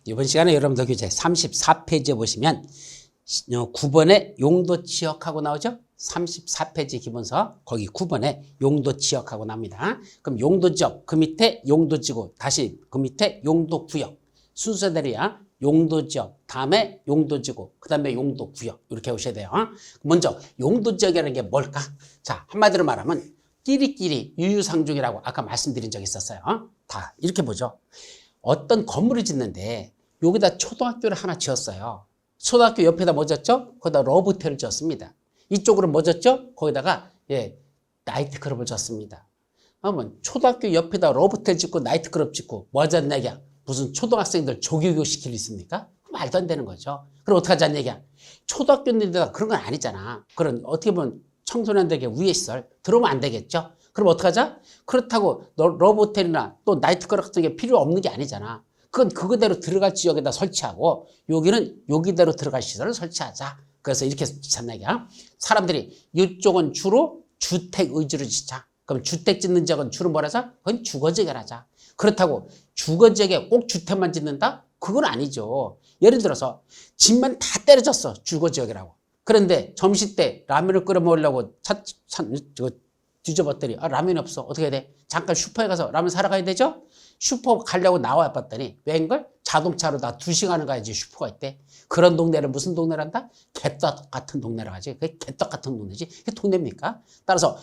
이번 시간에 여러분들 교재 34페이지에 보시면 9번에 용도 지역하고 나오죠? 34페이지 기본서 거기 9번에 용도 지역하고 나옵니다. 그럼 용도 지역 그 밑에 용도 지구 다시 그 밑에 용도 구역 순서대로야 용도 지역 다음에 용도 지구 그 다음에 용도 구역 이렇게 오셔야 돼요. 먼저 용도 지역이라는 게 뭘까? 자 한마디로 말하면 끼리끼리 유유상종이라고 아까 말씀드린 적이 있었어요. 다 이렇게 보죠. 어떤 건물을 짓는데 여기다 초등학교를 하나 지었어요. 초등학교 옆에다 뭐 졌죠? 거기다 러브호텔을 지었습니다. 이쪽으로 뭐 졌죠? 거기다가 나이트클럽을 지었습니다. 그러면 초등학교 옆에다 러브호텔 짓고 나이트클럽 짓고 뭐 하자는 얘기야? 무슨 초등학생들 조교육 시킬 일 있습니까? 말도 안 되는 거죠. 그럼 어떻게 하자는 얘기야? 초등학교인데다 그런 건 아니잖아. 그런 어떻게 보면 청소년들에게 위해시설 들어오면 안 되겠죠? 그럼 어떡하자? 그렇다고 러브호텔이나 또 나이트클럽 같은 게 필요 없는 게 아니잖아. 그건 그거대로 들어갈 지역에다 설치하고 여기는 여기대로 들어갈 시설을 설치하자. 그래서 이렇게 짓는 얘기야. 사람들이 이쪽은 주로 주택 위주로 짓자. 그럼 주택 짓는 지역은 주로 뭐라 하자? 그건 주거지역을 하자. 그렇다고 주거지역에 꼭 주택만 짓는다? 그건 아니죠. 예를 들어서 집만 다 때려졌어. 주거지역이라고. 그런데 점심 때 라면을 끓여 먹으려고 뒤져봤더니 라면이 없어. 어떻게 해야 돼? 잠깐 슈퍼에 가서 라면 사러 가야 되죠? 슈퍼 가려고 나와 봤더니 웬걸? 자동차로 다 2시간을 가야지 슈퍼가 있대. 그런 동네를 무슨 동네란다? 개떡 같은 동네라 하지. 그게 개떡 같은 동네지. 그게 동네입니까? 따라서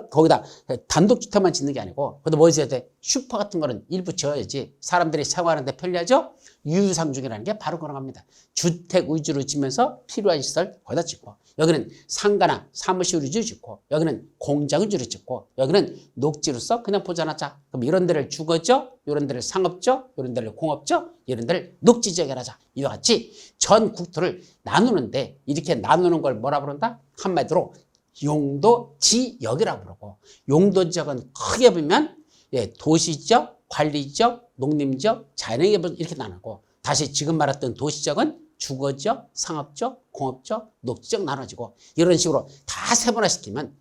거기다 단독주택만 짓는 게 아니고 거기다 뭐 있어야 돼? 슈퍼 같은 거는 일부 지어야지. 사람들이 생활하는데 편리하죠? 유유상종이라는 게 바로 그런 겁니다. 주택 위주로 짓면서 필요한 시설 거기다 짓고 여기는 상가나 사무실 위주로 짓고 여기는 공장 위주로 짓고 여기는 녹지로서 그냥 보존하자. 그럼 이런 데를 주거죠? 이런 데를 상업죠? 이런 데를 공업죠? 이런 데를 녹지지역이라 하자. 이와 같이 전 국토를 나누는데 이렇게 나누는 걸 뭐라 부른다? 한마디로 용도지역이라고 부르고 용도지역은 크게 보면 도시지역, 관리지역, 농림지역, 자연행위지역 이렇게 나누고 다시 지금 말했던 도시지역은 주거지역, 상업지역, 공업지역, 녹지지역 나눠지고 이런 식으로 다 세분화시키면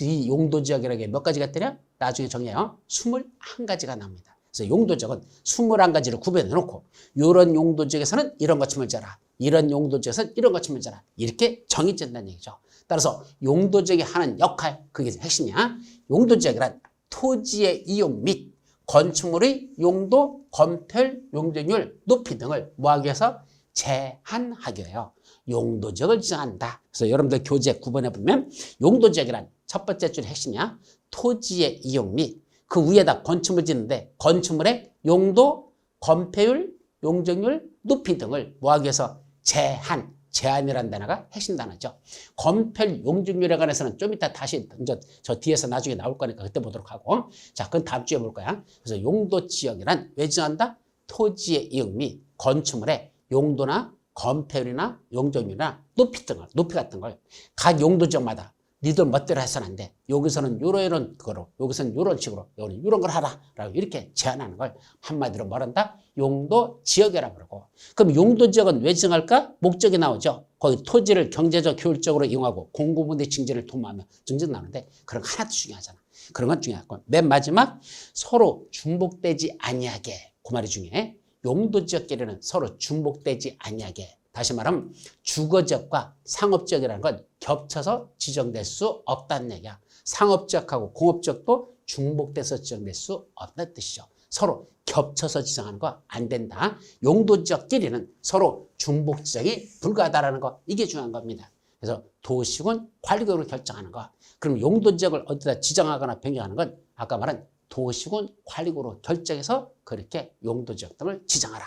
이 용도지역이라는 게 몇 가지가 되냐? 나중에 정리해요. 21가지가 나옵니다. 그래서 용도지역은 21가지를 구별해 놓고 이런 용도지역에서는 이런 거침을 져라. 이런 용도지역에서는 이런 거침을 져라. 이렇게 정해진다는 얘기죠. 따라서 용도지역이 하는 역할, 그게 핵심이야. 용도지역이란 토지의 이용 및 건축물의 용도, 건폐율, 용적률, 높이 등을 뭐하기 위해서 제한하기 위해요. 용도지역을 지정한다. 그래서 여러분들 교재 9번에 보면 용도지역이란 첫 번째 줄 핵심이야. 토지의 이용 및 그 위에다 건축물 짓는데 건축물의 용도, 건폐율, 용적률, 높이 등을 뭐하기 위해서 제한이라는 단어가 핵심 단어죠. 건폐율, 용적률에 관해서는 좀 이따 다시 저 뒤에서 나중에 나올 거니까 그때 보도록 하고 자, 그건 다음 주에 볼 거야. 그래서 용도지역이란 왜 지정한다? 토지의 이용 및 건축물의 용도나 건폐율이나 용적률이나 높이 같은 걸 각 용도지역마다 니들 멋대로 해서는 안 돼. 여기서는 요런 거로, 여기서는 요런 식으로, 여기는 요런 걸 하라. 라고 이렇게 제안하는 걸 한마디로 말한다? 용도지역이라고 그러고. 그럼 용도지역은 왜 지정할까? 목적이 나오죠. 거기 토지를 경제적, 교육적으로 이용하고 공공분대 징지를 도모하며 증정 나오는데 그런 거 하나도 중요하잖아. 그런 건 중요하고. 맨 마지막 서로 중복되지 아니하게. 그 말이 중요해. 용도지역끼리는 서로 중복되지 아니하게. 다시 말하면 주거지역과 상업지역이라는 건 겹쳐서 지정될 수 없다는 얘기야. 상업지역하고 공업지역도 중복돼서 지정될 수 없다는 뜻이죠. 서로 겹쳐서 지정하는 거 안 된다. 용도지역끼리는 서로 중복 지정이 불가하다는 거 이게 중요한 겁니다. 그래서 도시군 관리구역으로 결정하는 거. 그럼 용도지역을 어디다 지정하거나 변경하는 건 아까 말한 도시군 관리구역으로 결정해서 그렇게 용도지역 등을 지정하라.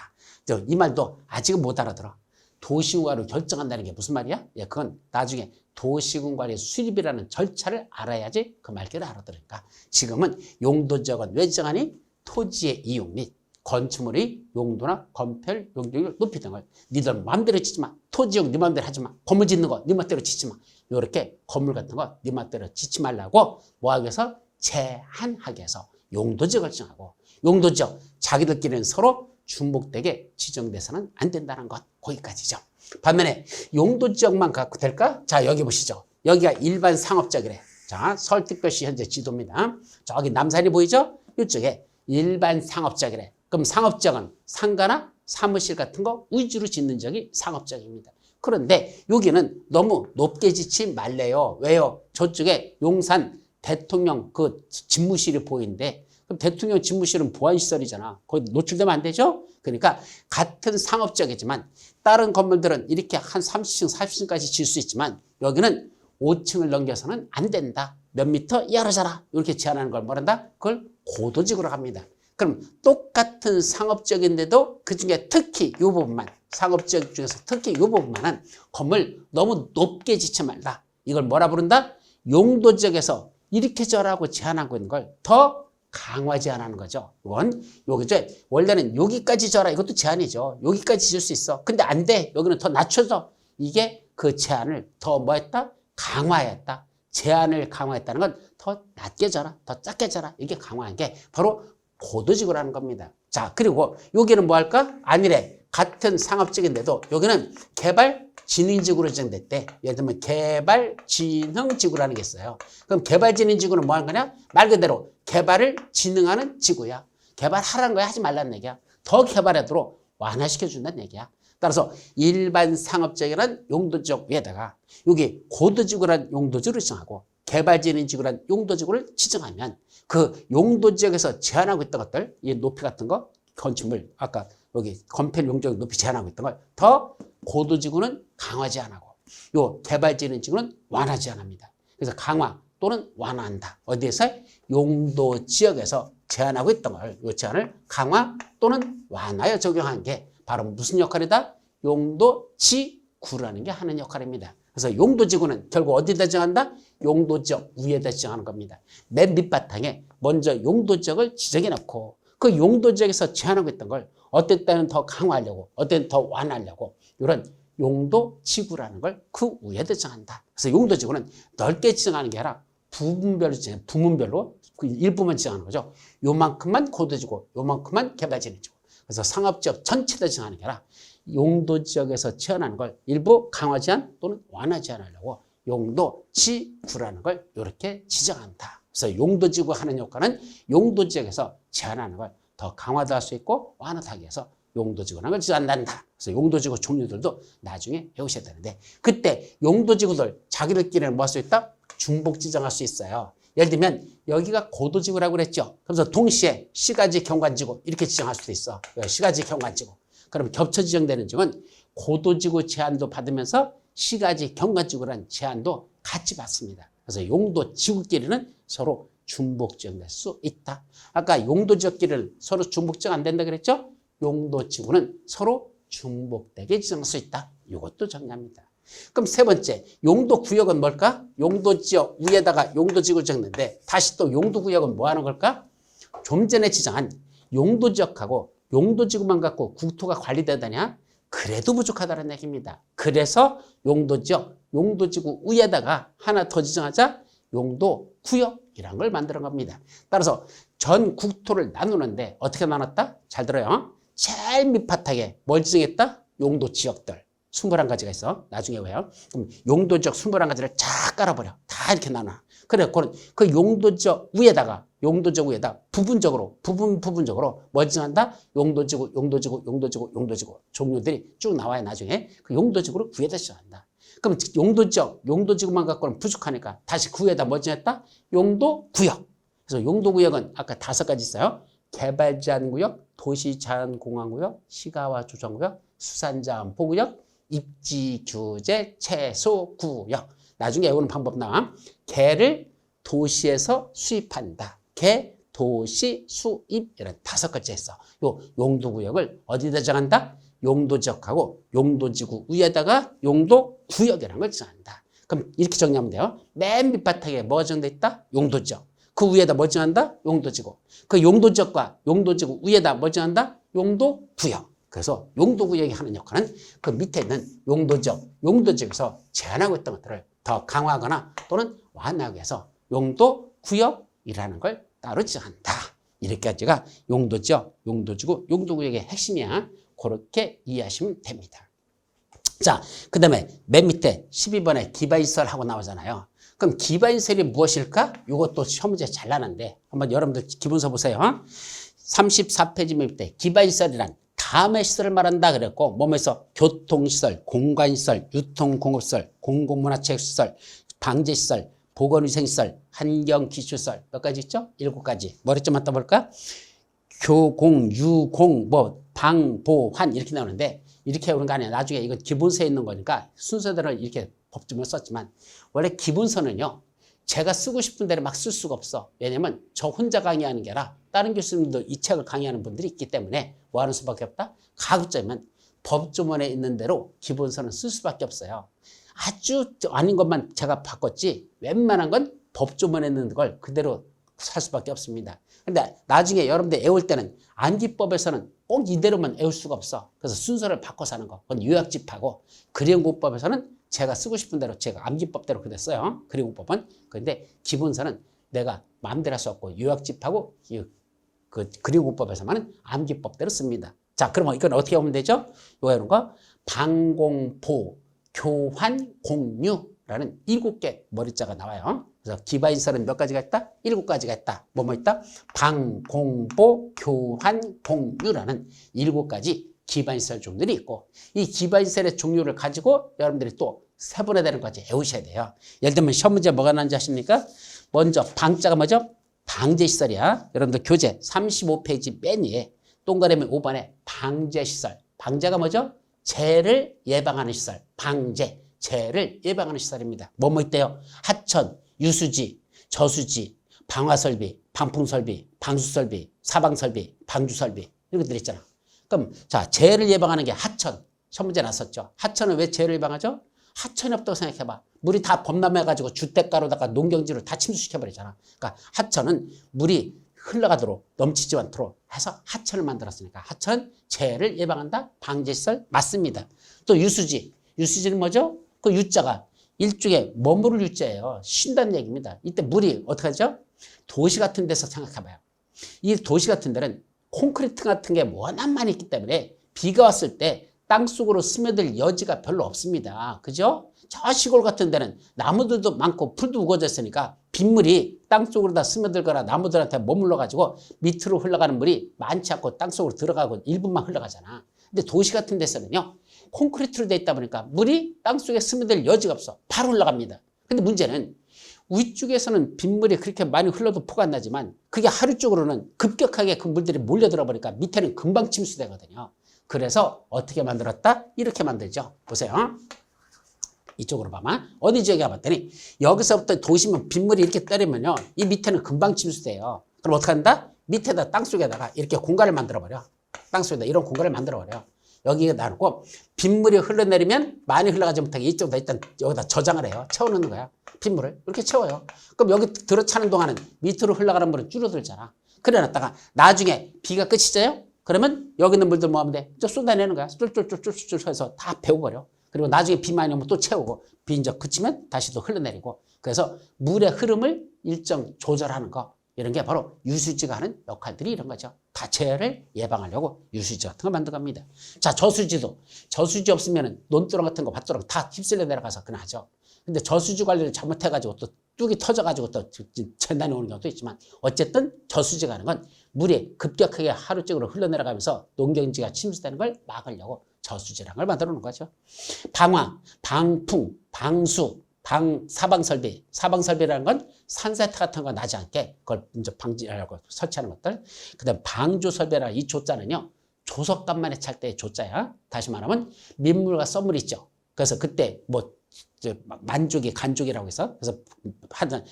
이 말도 아직은 못 알아들어. 도시군과로 결정한다는 게 무슨 말이야? 그건 나중에 도시군관리 수립이라는 절차를 알아야지 그 말귀를 알아들으니까 지금은 용도지역은 왜 지정하니? 토지의 이용 및 건축물의 용도나 건폐율, 용적률, 높이 등을 니들 마음대로 짓지 마. 토지용 네 마음대로 하지 마. 건물 짓는 거 네 마음대로 짓지 마. 이렇게 건물 같은 거 네 마음대로 짓지 말라고 뭐하기 위해서 제한하기 위해서 용도지역을 지정하고 용도지역 자기들끼리는 서로 중복되게 지정돼서는 안 된다는 것 거기까지죠. 반면에 용도지역만 갖고 될까? 자 여기 보시죠. 여기가 일반 상업지역이래. 자 서울특별시 현재 지도입니다. 저기 남산이 보이죠? 이쪽에 일반 상업지역이래. 그럼 상업지역은 상가나 사무실 같은 거 위주로 짓는 지역이 상업지역입니다. 그런데 여기는 너무 높게 짓지 말래요. 왜요? 저쪽에 용산 대통령 그 집무실이 보이는데 그럼 대통령 집무실은 보안시설이잖아. 거기 노출되면 안 되죠? 그러니까 같은 상업지역이지만 다른 건물들은 이렇게 한 30층, 40층까지 질 수 있지만 여기는 5층을 넘겨서는 안 된다. 몇 미터 이하로 자라. 이렇게 제한하는 걸 뭐란다? 그걸 고도지구로 합니다. 그럼 똑같은 상업지역인데도 그중에 특히 이 부분만 상업지역 중에서 특히 이 부분만은 건물 너무 높게 짓지 말라. 이걸 뭐라 부른다? 용도지역에서 이렇게 저라고 제한하고 있는 걸 더 강화 제한하는 거죠. 이건 여기죠. 원래는 여기까지 져라. 이것도 제한이죠. 여기까지 질 수 있어. 근데 안 돼. 여기는 더 낮춰서 이게 그 제한을 더 뭐 했다? 강화했다. 제한을 강화했다는 건 더 낮게 져라. 더 작게 져라. 이게 강화한 게 바로 고도지구라는 겁니다. 자, 그리고 여기는 뭐 할까? 아니래. 같은 상업지구인데도 여기는 개발진흥지구로 지정됐대. 예를 들면 개발진흥지구라는 게 있어요. 그럼 개발진흥지구는 뭐 하는 거냐? 말 그대로 개발을 진흥하는 지구야. 개발하라는 거야. 하지 말라는 얘기야. 더 개발하도록 완화시켜준다는 얘기야. 따라서 일반 상업지역이라는 용도지역 위에다가 여기 고도지구라는 용도지구를 지정하고 개발진흥지구라는 용도지구를 지정하면 그 용도지역에서 제한하고 있던 것들, 이 높이 같은 거, 건축물, 아까 여기 건폐 용적 높이 제한하고 있던 걸 더 고도지구는 강화 제한하고 요 개발진흥지구는 완화 제한합니다. 그래서 강화 또는 완화한다. 어디에서? 용도지역에서 제한하고 있던 걸, 요 제한을 강화 또는 완화에 적용한 게 바로 무슨 역할이다? 용도지구라는 게 하는 역할입니다. 그래서 용도지구는 결국 어디다 정한다? 용도지역 위에다 정하는 겁니다. 맨 밑바탕에 먼저 용도지역을 지정해놓고 그 용도지역에서 제한하고 있던 걸 어떤 때는 더 강화하려고 어떤 때는 더 완화하려고 이런 용도지구라는 걸 그 위에다 정한다. 그래서 용도지구는 넓게 지정하는 게 아니라 부분별로 지정, 부문별로 그 일부만 지정하는 거죠. 요만큼만 고도지구, 요만큼만 개발진흥지구. 그래서 상업지역 전체다 지정하는 게 아니라 용도지역에서 제한하는 걸 일부 강화 제한 또는 완화 제한하려고 용도지구라는 걸 이렇게 지정한다. 그래서 용도지구 하는 효과는 용도지역에서 제한하는 걸 더 강화도 할 수 있고 완화도 하기 위해서 용도지구라는 걸 지정한다. 그래서 용도지구 종류들도 나중에 배우셔야 되는데 그때 용도지구들 자기들끼리는 뭐 할 수 있다? 중복 지정할 수 있어요. 예를 들면 여기가 고도지구라고 그랬죠. 그래서 동시에 시가지 경관지구 이렇게 지정할 수도 있어. 시가지 경관지구. 그럼 겹쳐 지정되는 지역은 고도지구 제한도 받으면서 시가지 경관지구라는 제한도 같이 받습니다. 그래서 용도지구끼리는 서로 중복 지정될 수 있다. 아까 용도지역끼리는 서로 중복 지정 안 된다 그랬죠? 용도지구는 서로 중복되게 지정할 수 있다. 이것도 정리합니다. 그럼 세 번째, 용도구역은 뭘까? 용도지역 위에다가 용도지구를 적는데 다시 또 용도구역은 뭐 하는 걸까? 좀 전에 지정한 용도지역하고 용도지구만 갖고 국토가 관리되다냐? 그래도 부족하다는 얘기입니다. 그래서 용도지역, 용도지구 위에다가 하나 더 지정하자 용도구역이라는 걸 만드는 겁니다. 따라서 전 국토를 나누는데 어떻게 나눴다? 잘 들어요. 제일 밑바닥에 뭘 지정했다? 용도지역들. 21가지가 있어. 나중에 왜요? 그럼 용도지역 21가지를 쫙 깔아버려. 다 이렇게 나눠. 그래, 그 용도지역 위에다가, 용도지역 위에다 부분적으로 뭘 지정한다? 용도지구, 용도지구, 용도지구, 용도지구. 종류들이 쭉 나와요, 나중에. 그 용도지구를 위에다 지정한다. 그럼 용도지역, 용도지구만 갖고는 부족하니까 다시 그 위에다 뭐 지정했다? 용도구역. 그래서 용도구역은 아까 5가지 있어요. 개발제한구역, 도시자연공원구역, 시가와 조정구역, 수산자원보구역, 입지규제 최소구역. 나중에 외우는 방법 나와. 개를 도시에서 수입한다. 개, 도시, 수입 이런 5가지 있어. 요 용도구역을 어디다 정한다? 용도지역하고 용도지구 위에다가 용도구역이라는 걸 정한다. 그럼 이렇게 정리하면 돼요. 맨 밑바닥에 뭐가 정돼 있다? 용도지역. 그 위에다 뭐 정한다? 용도지구. 그 용도지역과 용도지구 위에다 뭐 정한다? 용도구역. 그래서 용도구역이 하는 역할은 그 밑에 있는 용도지역, 용도지역에서 제한하고 있던 것들을 더 강화하거나 또는 완화하기 위해서 용도구역이라는 걸 따로 지정한다. 이렇게까지가 용도지역, 용도지구, 용도구역의 핵심이야. 그렇게 이해하시면 됩니다. 자, 그 다음에 맨 밑에 12번에 기반시설 하고 나오잖아요. 그럼 기반시설이 무엇일까? 이것도 시험 문제 잘 나는데 한번 여러분들 기본서 보세요. 34페이지 밑에 기반시설이란 다음의 시설을 말한다 그랬고 뭐면서 교통시설, 공간시설, 유통공업시설, 공공문화체육시설, 방제시설, 보건위생시설, 환경기술시설 몇 가지 있죠? 7가지. 머리 좀 맞다 볼까? 교공, 유공, 방, 보, 환 이렇게 나오는데 이렇게 오는 거 아니야. 나중에 이건 기본서에 있는 거니까 순서대로 이렇게 법조문을 썼지만 원래 기본서는요. 제가 쓰고 싶은 대로 막 쓸 수가 없어. 왜냐면 저 혼자 강의하는 게 아니라 다른 교수님도 이 책을 강의하는 분들이 있기 때문에 뭐 하는 수밖에 없다? 가급적이면 법조문에 있는 대로 기본서는 쓸 수밖에 없어요. 아주 아닌 것만 제가 바꿨지 웬만한 건 법조문에 있는 걸 그대로 살 수밖에 없습니다. 근데 나중에 여러분들 외울 때는 암기법에서는 꼭 이대로만 외울 수가 없어. 그래서 순서를 바꿔서 하는 거. 그건 요약집하고 그림공법에서는 제가 쓰고 싶은 대로 제가 암기법대로 그대로 써요. 그림공법은. 그런데 기본서는 내가 마음대로 할 수 없고 요약집하고 그 그림공법에서만은 암기법대로 씁니다. 자, 그러면 이건 어떻게 하면 되죠? 이런 거 방공보, 교환, 공유라는 7개 머리자가 나와요. 그래서 기반시설은 몇 가지가 있다? 7가지가 있다. 뭐 있다? 방, 공, 보, 교환, 공유라는 7가지 기반시설 종류들이 있고 이 기반시설의 종류를 가지고 여러분들이 또 세분화되는 것까지 외우셔야 돼요. 예를 들면 시험 문제 뭐가 나는지 아십니까? 먼저 방자가 뭐죠? 방제시설이야. 여러분들 교재 35페이지 맨 위에 동그라미 5번에 방제시설. 방제가 뭐죠? 재해를 예방하는 시설. 방제. 재해를 예방하는 시설입니다. 뭐 있대요? 하천, 유수지, 저수지, 방화설비, 방풍설비, 방수설비, 사방설비, 방주설비 이런 것들 있잖아. 그럼 자 재해를 예방하는 게 하천. 첫 문제 나섰죠. 하천은 왜 재해를 예방하죠? 하천이 없다고 생각해봐. 물이 다 범람해가지고 주택가로다가 농경지를 다 침수시켜버리잖아. 그러니까 하천은 물이 흘러가도록 넘치지 않도록 해서 하천을 만들었으니까 하천은 재해를 예방한다. 방제시설 맞습니다. 또 유수지. 유수지는 뭐죠? 그 유자가 일종의 머무를 유자예요. 쉰다는 얘기입니다. 이때 물이 어떻게 하죠? 도시 같은 데서 생각해봐요. 이 도시 같은 데는 콘크리트 같은 게 워낙 많이 있기 때문에 비가 왔을 때 땅속으로 스며들 여지가 별로 없습니다. 그죠? 저 시골 같은 데는 나무들도 많고 풀도 우거져 있으니까 빗물이 땅속으로 다 스며들거나 나무들한테 머물러 가지고 밑으로 흘러가는 물이 많지 않고 땅속으로 들어가고 일부만 흘러가잖아. 근데 도시 같은 데서는요. 콘크리트로 돼 있다 보니까 물이 땅속에 스며들 여지가 없어. 바로 흘러갑니다. 근데 문제는 위쪽에서는 빗물이 그렇게 많이 흘러도 포가 안 나지만 그게 하류 쪽으로는 급격하게 그 물들이 몰려들어 버리니까 밑에는 금방 침수되거든요. 그래서 어떻게 만들었다? 이렇게 만들죠. 보세요. 이쪽으로 봐봐. 어디 지역에 가봤더니 여기서부터 도시면 빗물이 이렇게 때리면요. 이 밑에는 금방 침수돼요. 그럼 어떻게 한다? 밑에다 땅속에다가 이렇게 공간을 만들어버려. 땅속에다 이런 공간을 만들어버려. 여기에 놔놓고 빗물이 흘러내리면 많이 흘러가지 못하게 이쪽에다 일단 여기다 저장을 해요. 채워놓는 거야. 빗물을. 이렇게 채워요. 그럼 여기 들어차는 동안은 밑으로 흘러가는 물은 줄어들잖아. 그래놨다가 나중에 비가 끝이져요? 그러면 여기 있는 물들 뭐 하면 돼? 저 쏟아내는 거야. 쫄쫄쫄쫄쫄 해서 다 배워버려. 그리고 나중에 비 많이 오면 또 채우고 비 이제 그치면 다시 또 흘러내리고 그래서 물의 흐름을 일정 조절하는 거 이런 게 바로 유수지가 하는 역할들이 이런 거죠. 다 재해를 예방하려고 유수지 같은 걸 만든 겁니다. 자, 저수지도 저수지 없으면 논두렁 같은 거 밭두렁 다 휩쓸려 내려가서 그냥 하죠. 근데 저수지 관리를 잘못해가지고 또 뚝이 터져가지고 또 재난이 오는 경우도 있지만 어쨌든 저수지가 하는 건 물이 급격하게 하루 쪽으로 흘러내려가면서 농경지가 침수되는 걸 막으려고 저수지라는 걸 만들어 놓은 거죠. 방화, 방풍, 방수, 사방설비. 사방설비라는 건 산세태 같은 거 나지 않게 그걸 이제 방지하려고 설치하는 것들. 그 다음 방조설비라는 이 조자는요. 조석간만에 찰 때의 조자야. 다시 말하면 민물과 썰물이 있죠. 그래서 그때 뭐 만족이 간족이라고 해서 그래서 하여튼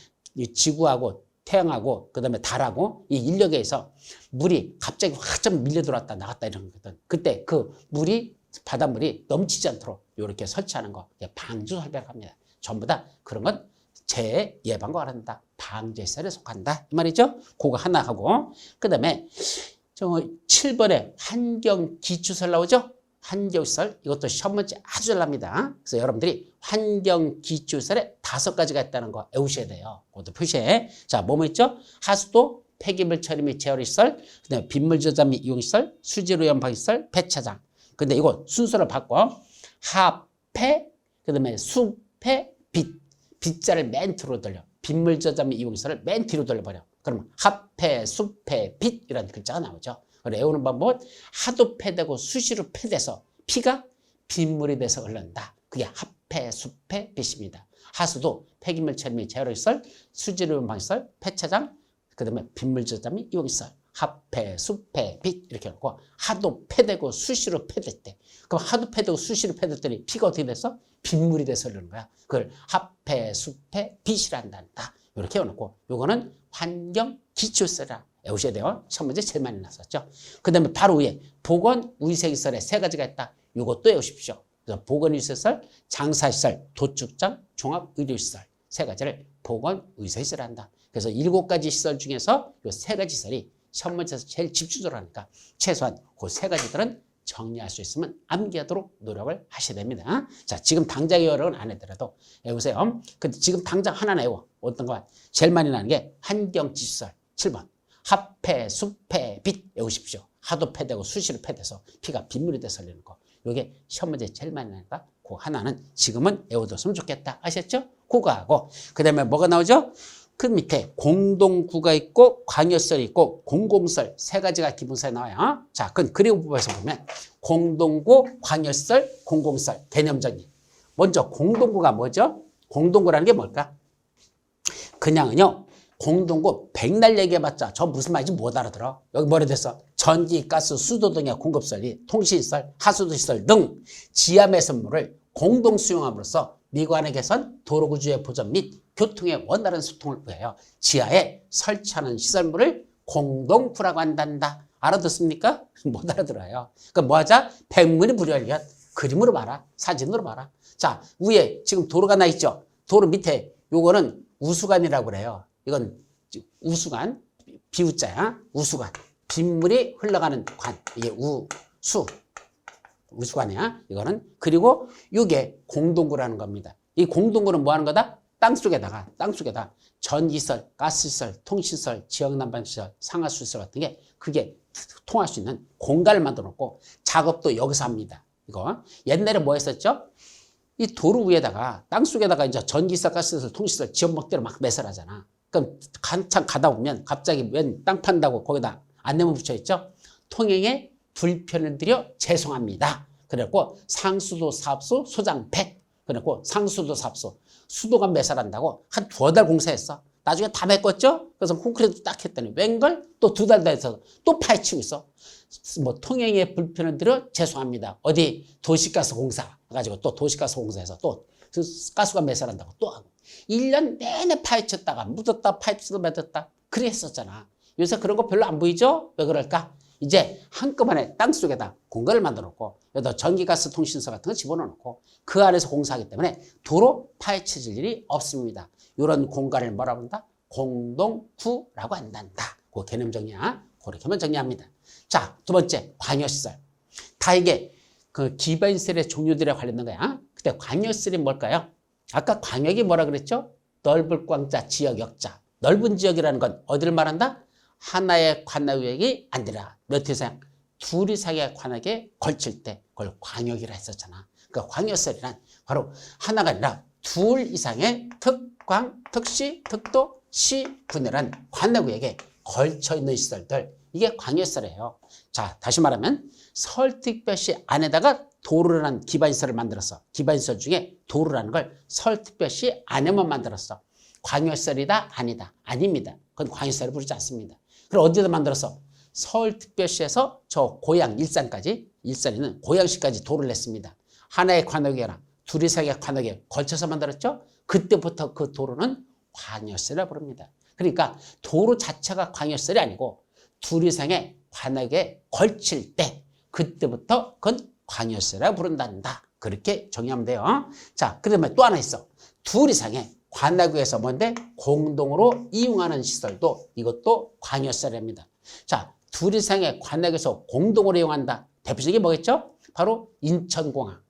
지구하고 태양하고 그다음에 달하고 이 인력에 의해서 물이 갑자기 확 좀 밀려 들어왔다 나갔다 이런 거거든. 그때 그 물이 바닷물이 넘치지 않도록 이렇게 설치하는 거 방주 설비라고 합니다. 전부 다 그런 건 재해 예방과 관련다. 방제시설에 속한다. 이 말이죠. 그거 하나 하고 그다음에 7번에 환경기초설 나오죠. 환경시설 이것도 시험 문제 아주 잘 납니다. 그래서 여러분들이 환경기초시설에 5가지가 있다는 거 외우셔야 돼요. 그것도 표시해. 자, 뭐뭐 있죠? 하수도, 폐기물 처리 및 재활 시설, 그다음에 빗물 저장 및 이용 시설, 수지로 연방시설, 배차장. 근데 이거 순서를 바꿔. 하폐, 그다음에 수폐, 빗. 빗자를 맨 뒤로 돌려. 빗물 저장 및 이용 시설을 맨 뒤로 돌려버려. 그러면 합해, 숲해, 빛 이런 글자가 나오죠. 그래 외우는 방법은 하도 패되고 수시로 패돼서 피가 빗물이 돼서 흐른다. 그게 합해, 숲해, 빛입니다. 하수도 폐기물처리 제어시설, 수질이용 방시설, 폐차장, 그 다음에 빗물저장이 이용시설, 합해, 숲해, 빛 이렇게 놓고 하도 패되고 수시로 패됐대. 그럼 하도 패되고 수시로 패됐더니 피가 어떻게 돼서 빗물이 돼서 흐르는 거야. 그걸 합해, 숲해, 빛이란다. 이렇게 해놓고 요거는 환경 기초시설이라 외우셔야 돼요. 첫 번째 제일 많이 나왔었죠. 그 다음에 바로 위에 보건위생시설에 세 가지가 있다. 요것도 외우십시오. 그래서 보건위생시설, 장사시설, 도축장, 종합의료시설 세 가지를 보건위생시설을 한다. 그래서 7가지 시설 중에서 요 세 가지 시설이 첫 번째에서 제일 집중적으로 하니까 최소한 그 세 가지들은 정리할 수 있으면 암기하도록 노력을 하셔야 됩니다. 자, 지금 당장 외우는 안 해더라도 외우세요. 근데 지금 당장 하나 외워. 어떤 거? 제일 많이 나는 게 환경지시설 7번. 합해, 숲해, 빛 외우십시오. 하도 패되고 수시로 패돼서 피가 빗물이 돼서 흘리는 거. 요게 시험 문제 제일 많이 나니까 그 하나는 지금은 외워뒀으면 좋겠다. 아셨죠? 그거 하고 그 다음에 뭐가 나오죠? 그 밑에 공동구가 있고 광역설이 있고 공공설 세 가지가 기본서에 나와요. 자, 그건 그리고 부분에서 보면 공동구, 광역설, 공공설 개념적인. 먼저 공동구가 뭐죠? 공동구라는 게 뭘까? 그냥은요. 공동구 백날 얘기해봤자 저 무슨 말인지 못 알아들어. 여기 뭐라 됐어? 전기, 가스, 수도 등의 공급설이 통신시설, 하수도시설 등 지하 매설물을 공동 수용함으로써 미관의 개선, 도로구조의 보전 및 교통의 원활한 소통을 위하여 지하에 설치하는 시설물을 공동구라고 한단다. 알아듣습니까? 못 알아들어요. 그러니까 뭐 하자? 백문이 불여일견. 그림으로 봐라. 사진으로 봐라. 자, 위에 지금 도로가 나 있죠? 도로 밑에 요거는 우수관이라고 그래요. 이건 우수관, 비우자야. 우수관. 빗물이 흘러가는 관. 이게 우수관이야. 이거는. 그리고 이게 공동구라는 겁니다. 이 공동구는 뭐 하는 거다? 땅속에다 전기시설, 가스시설, 통신시설, 지역난방시설, 상하수시설 같은 게 그게 통할 수 있는 공간을 만들어 놓고 작업도 여기서 합니다. 이거. 옛날에 뭐 했었죠? 이 도로 위에다가 땅속에다가 이제 전기시설, 가스시설, 통신시설, 지역목대로 막 매설하잖아. 그럼 한참 가다 보면 갑자기 웬 땅 판다고 거기다 안내문 붙여 있죠? 통행에 불편을 드려 죄송합니다. 그래갖고 상수도 사업소 소장 100. 그래갖고 상수도 사업소 수도가 매설한다고 한 2달 공사했어. 나중에 다 메꿨죠? 그래서 콘크리트 딱 했더니 웬걸? 또 2달 더 해서 또 파헤치고 있어. 뭐 통행에 불편을 드려 죄송합니다. 어디 도시가스 공사 해가지고 또 도시가스 공사해서 또 가스가 매설한다고 또 하고 1년 내내 파헤쳤다가 묻었다 파헤쳐서 맺었다 그래 했었잖아. 요새 그런 거 별로 안 보이죠? 왜 그럴까? 이제 한꺼번에 땅속에다 공간을 만들어 놓고 여기다 전기가스 통신소 같은 거 집어넣어 놓고 그 안에서 공사하기 때문에 도로 파헤쳐질 일이 없습니다. 이런 공간을 뭐라고 한다? 공동구라고 한단다. 그 개념 정리야. 그렇게만 정리합니다. 자, 두 번째 광역시설. 다 이게 그 기반시설의 종류들에 관련된 거야. 근데 광역시설이 뭘까요? 아까 광역이 뭐라 그랬죠? 넓을 광자, 지역, 역자. 넓은 지역이라는 건 어디를 말한다? 하나의 관할구역이 아니라 몇 이상? 2 이상의 관할에 걸칠 때 그걸 광역이라 했었잖아. 그러니까 광역시설이란 바로 하나가 아니라 2 이상의 특광, 특시, 특도, 시, 군이란 관할구역에 걸쳐 있는 시설들. 이게 광역시설이에요. 자, 다시 말하면 서울특별시 안에다가 도로라는 기반시설을 만들었어. 기반시설 중에 도로라는 걸 서울특별시 안에만 만들었어. 광역시설이다? 아니다. 아닙니다. 그건 광역시설을 부르지 않습니다. 그럼 어디다 만들었어? 서울특별시에서 저 고양 일산까지, 일산에는 고양시까지 도로를 냈습니다. 하나의 관역이나 2 이상의 관역에 걸쳐서 만들었죠? 그때부터 그 도로는 광역시설이라고 부릅니다. 그러니까 도로 자체가 광역시설이 아니고 2 이상의 관역에 걸칠 때 그때부터 그건 광역시설이라고 부른단다. 그렇게 정의하면 돼요. 자, 그다음에 또 하나 있어. 2 이상의 관할구에서 뭔데? 공동으로 이용하는 시설도 이것도 광역시설입니다. 자, 2 이상의 관할구에서 공동으로 이용한다. 대표적인 게 뭐겠죠? 바로 인천공항.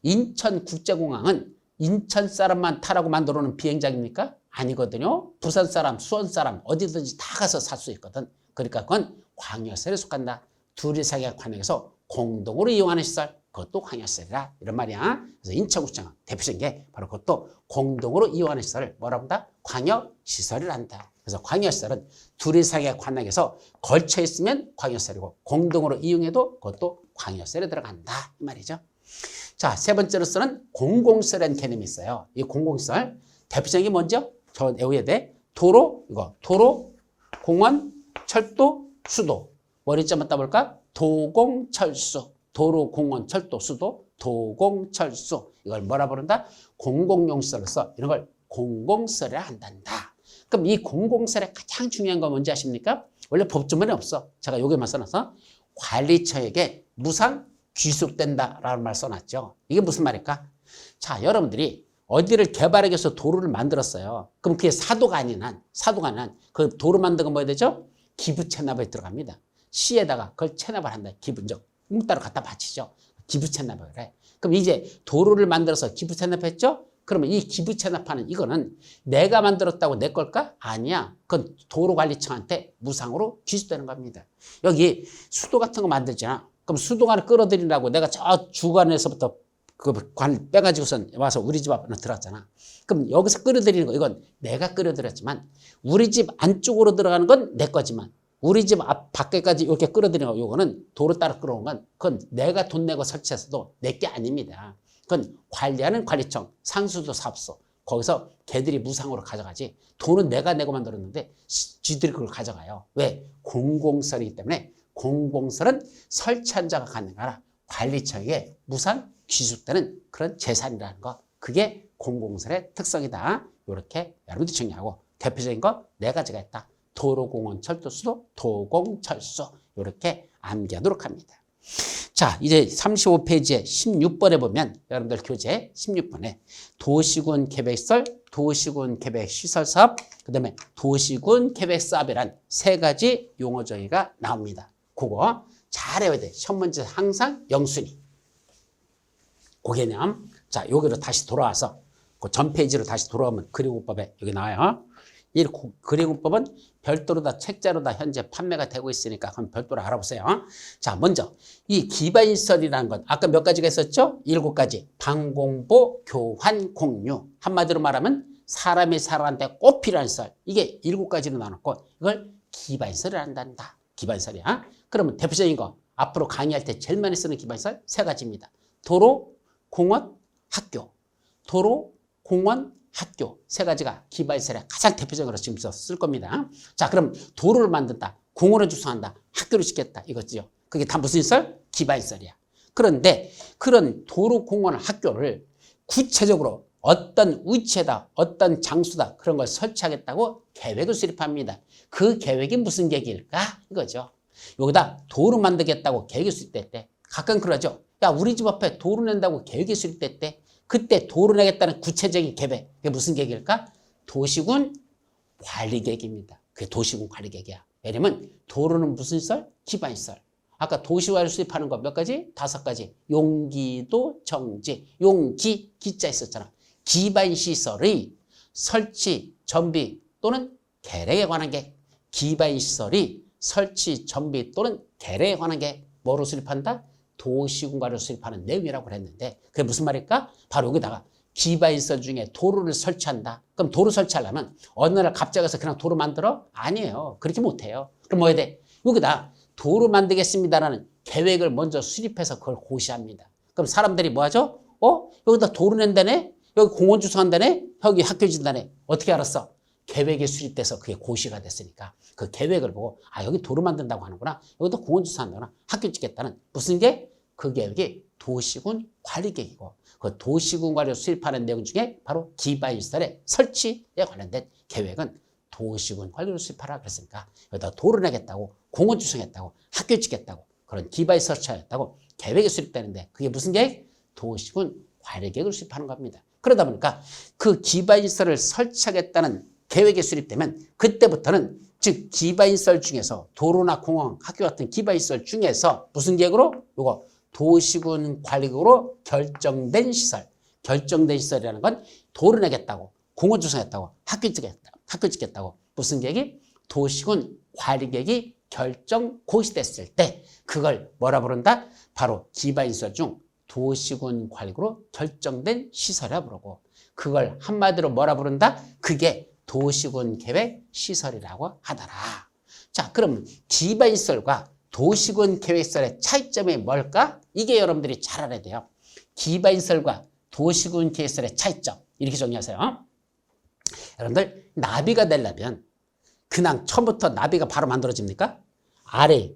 인천국제공항은 인천 사람만 타라고 만들어 놓은 비행장입니까? 아니거든요. 부산 사람, 수원 사람 어디든지 다 가서 살 수 있거든. 그러니까 그건 광역시설에 속한다. 2 이상의 관역에서 공동으로 이용하는 시설. 그것도 광역시설이라 이런 말이야. 그래서 인천국제공항 대표적인 게 바로 그것도 공동으로 이용하는 시설을 뭐라고 한다? 광역시설이라 한다. 그래서 광역시설은 둘 이상의 관악에서 걸쳐 있으면 광역시설이고 공동으로 이용해도 그것도 광역시설에 들어간다 이 말이죠. 자, 세 번째로서는 공공시설이라는 개념이 있어요. 이 공공시설 대표적인 게 뭔죠? 저 외워야 돼. 도로, 이거 도로, 공원, 철도, 수도. 머리점만 따볼까? 도공철수. 도로, 공원, 철도, 수도, 도공철수. 이걸 뭐라 부른다? 공공용시설로서 이런 걸 공공시설이라 한단다. 그럼 이 공공시설의 가장 중요한 건 뭔지 아십니까? 원래 법조문에 없어. 제가 여기만 써놔서 관리처에게 무상 귀속된다라는 말 써놨죠. 이게 무슨 말일까? 자, 여러분들이 어디를 개발하기 위해서 도로를 만들었어요. 그럼 그게 사도가 아닌 한 그 도로 만든 건 뭐 해야 되죠? 기부 체납에 들어갑니다. 시에다가 그걸 체납을 한다. 기분적. 따로 갖다 바치죠. 기부 체납을 해. 그럼 이제 도로를 만들어서 기부 체납했죠? 그러면 이 기부 체납하는 이거는 내가 만들었다고 내 걸까? 아니야. 그건 도로관리청한테 무상으로 귀속되는 겁니다. 여기 수도 같은 거 만들잖아. 그럼 수도관을 끌어들이라고 내가 저 주관에서부터 그 관 빼가지고선 와서 우리 집 앞에 들어왔잖아. 그럼 여기서 끌어들이는 거 이건 내가 끌어들였지만 우리 집 안쪽으로 들어가는 건 내 거지만 우리 집 앞 밖에까지 이렇게 끌어들이는 거 요거는 도로 따라 끌어온 건 그건 내가 돈 내고 설치해서도 내 게 아닙니다. 그건 관리하는 관리청, 상수도 사업소 거기서 걔들이 무상으로 가져가지 돈은 내가 내고 만들었는데 쥐들이 그걸 가져가요. 왜? 공공시설이기 때문에 공공시설은 설치한 자가 갖는 거라 관리청에게 무상 귀속되는 그런 재산이라는 거 그게 공공시설의 특성이다. 이렇게 여러분들이 정리하고 대표적인 거 네 가지가 있다. 도로, 공원, 철도, 수도, 도공철수 이렇게 암기하도록 합니다. 자, 이제 35페이지에 16번에 보면 여러분들 교재 16번에 도시군 계획시설, 도시군 계획시설사업, 그 다음에 도시군 계획사업이란 세 가지 용어 정의가 나옵니다. 그거 잘 외워야 돼. 시험 문제 항상 영순위. 그 개념. 자, 여기로 다시 돌아와서 그 전 페이지로 다시 돌아오면 그리고법에 여기 나와요. 이 그리고법은 별도로 다 책자로 다 현재 판매가 되고 있으니까 그럼 별도로 알아보세요. 자, 먼저 이 기반시설이라는 건 아까 몇 가지가 있었죠? 7가지. 방공보, 교환, 공유. 한마디로 말하면 사람이 살아가는데 꼭 필요한 시설. 이게 7가지로 나눴고 이걸 기반시설을 한단다. 기반시설이야. 그러면 대표적인 거 앞으로 강의할 때 제일 많이 쓰는 기반시설 세 가지입니다. 도로, 공원, 학교. 도로, 공원, 학교 세 가지가 기반시설의 가장 대표적으로 지금 쓸 겁니다. 자, 그럼 도로를 만든다, 공원을 조성한다, 학교를 짓겠다 이거죠. 그게 다 무슨 시설? 기반시설이야. 그런데 그런 도로, 공원, 학교를 구체적으로 어떤 위치에다 어떤 장소다 그런 걸 설치하겠다고 계획을 수립합니다. 그 계획이 무슨 계획일까? 이거죠. 여기다 도로 만들겠다고 계획이 수립됐대. 가끔 그러죠. 야, 우리 집 앞에 도로 낸다고 계획이 수립됐대. 그때 도로 내겠다는 구체적인 계획. 그게 무슨 계획일까? 도시군 관리계획입니다. 그게 도시군 관리계획이야. 왜냐면 도로는 무슨 시설? 기반시설. 아까 도시화를 수립하는 거 몇 가지? 5가지. 용기도 정지. 용기, 기자 있었잖아. 기반시설의 설치, 정비 또는 개량에 관한 계획. 기반시설이 설치, 정비 또는 개량에 관한 계획. 뭐로 수립한다? 도시군관을 수립하는 내용이라고 그랬는데 그게 무슨 말일까? 바로 여기다가 기반시설 중에 도로를 설치한다. 그럼 도로 설치하려면 어느 날 갑자기 가서 그냥 도로 만들어? 아니에요. 그렇게 못해요. 그럼 뭐 해야 돼? 여기다 도로 만들겠습니다라는 계획을 먼저 수립해서 그걸 고시합니다. 그럼 사람들이 뭐 하죠? 여기다 도로 낸다네? 여기 공원 조성한다네? 여기 학교 짓다네? 어떻게 알았어? 계획이 수립돼서 그게 고시가 됐으니까 그 계획을 보고 아, 여기 도로 만든다고 하는구나. 여기다 공원 조성한다구나. 학교 짓겠다는 무슨 게? 그 계획이 도시군 관리계획이고 그 도시군 관리를 수립하는 내용 중에 바로 기반시설의 설치에 관련된 계획은 도시군 관리를 수립하라 그랬으니까 여기다 도로 내겠다고 공원 조성했다고 학교 짓겠다고 그런 기반시설 설치하겠다고 계획이 수립되는데 그게 무슨 계획? 도시군 관리계획을 수립하는 겁니다. 그러다 보니까 그 기반시설을 설치하겠다는 계획이 수립되면 그때부터는 즉 기반시설 중에서 도로나 공원, 학교 같은 기반시설 중에서 무슨 계획으로? 요거 도시군 관리계획으로 결정된 시설. 결정된 시설이라는 건 도로 내겠다고, 공원 조성했다고, 학교 짓겠다고 무슨 계획이? 도시군 관리계획이 결정 고시됐을 때 그걸 뭐라 부른다? 바로 기반시설 중 도시군 관리계획으로 결정된 시설이라 부르고 그걸 한마디로 뭐라 부른다? 그게 도시군 계획 시설이라고 하더라. 자, 그럼 기반시설과 도시군 계획시설의 차이점이 뭘까? 이게 여러분들이 잘 알아야 돼요. 기반시설과 도시군 계획시설의 차이점. 이렇게 정리하세요. 여러분들, 나비가 되려면 그냥 처음부터 나비가 바로 만들어집니까? 알이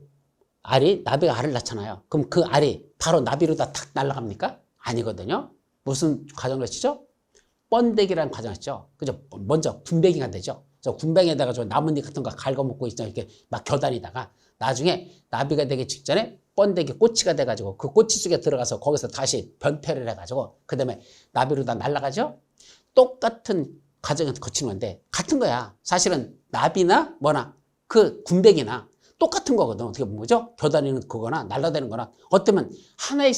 나비가 알을 낳잖아요. 그럼 그 알이 바로 나비로 다 탁 날아갑니까? 아니거든요. 무슨 과정을 거치죠? 번데기라는 과정을 거치죠. 그죠? 먼저 군뱅이가 되죠. 저 군뱅이에다가 저 나뭇잎 같은 거 갉아먹고 있죠. 이렇게 막 겨다니다가 나중에 나비가 되기 직전에 번데기 꼬치가 돼가지고 그 꼬치 속에 들어가서 거기서 다시 변태를 해가지고 그 다음에 나비로 다 날아가죠. 똑같은 과정을 거치는 건데 같은 거야. 사실은 나비나 뭐나 그 군뱅이나 똑같은 거거든. 어떻게 보면 뭐죠? 겨다니는 그거나 날아다니는 거나 어쩌면 하나의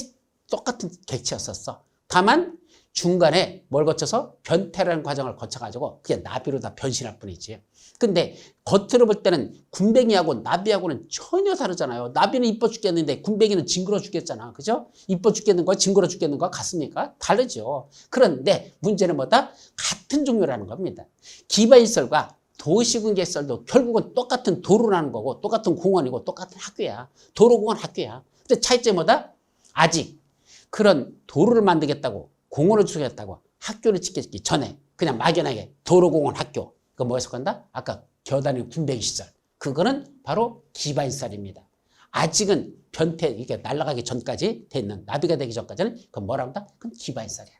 똑같은 객체였었어. 다만 중간에 뭘 거쳐서 변태라는 과정을 거쳐가지고 그게 나비로 다 변신할 뿐이지. 근데 겉으로 볼 때는 군뱅이하고 나비하고는 전혀 다르잖아요. 나비는 이뻐 죽겠는데 군뱅이는 징그러 죽겠잖아. 그죠? 이뻐 죽겠는 거, 징그러 죽겠는 거 같습니까? 다르죠. 그런데 문제는 뭐다? 같은 종류라는 겁니다. 기반시설과 도시군계시설도 결국은 똑같은 도로라는 거고 똑같은 공원이고 똑같은 학교야. 도로공원 학교야. 근데 차이점이 뭐다? 아직 그런 도로를 만들겠다고 공원을 주겠다고 학교를 짓기 전에 그냥 막연하게 도로공원 학교 그거 뭐였을 건다? 아까 겨다니는 군뱅이 시설 그거는 바로 기반시설입니다. 아직은 변태 이게 날아가기 전까지 돼 있는 나비가 되기 전까지는 그건 뭐라고 한다? 그건 기반시설이야.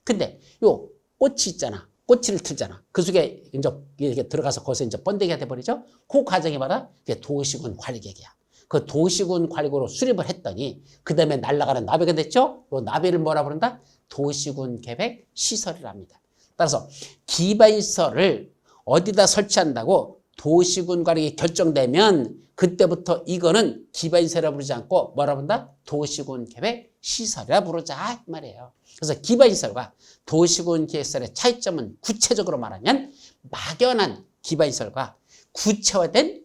근데 요 꽃이 있잖아. 꼬치를 틀잖아. 그 속에 이제 이렇게 들어가서 거기서 이제 번데기가 돼버리죠. 그 과정이 바로 도시군 관리객이야. 그 도시군 관리국으로 수립을 했더니 그 다음에 날아가는 나비가 됐죠. 그 나비를 뭐라 부른다? 도시군 계획 시설이랍니다. 따라서 기반시설을 어디다 설치한다고 도시군 관리국이 결정되면 그때부터 이거는 기반시설이라 부르지 않고 뭐라 부른다? 도시군 계획 시설이라 부르자 이 말이에요. 그래서 기반시설과 도시군 계획시설의 차이점은 구체적으로 말하면 막연한 기반시설과 구체화된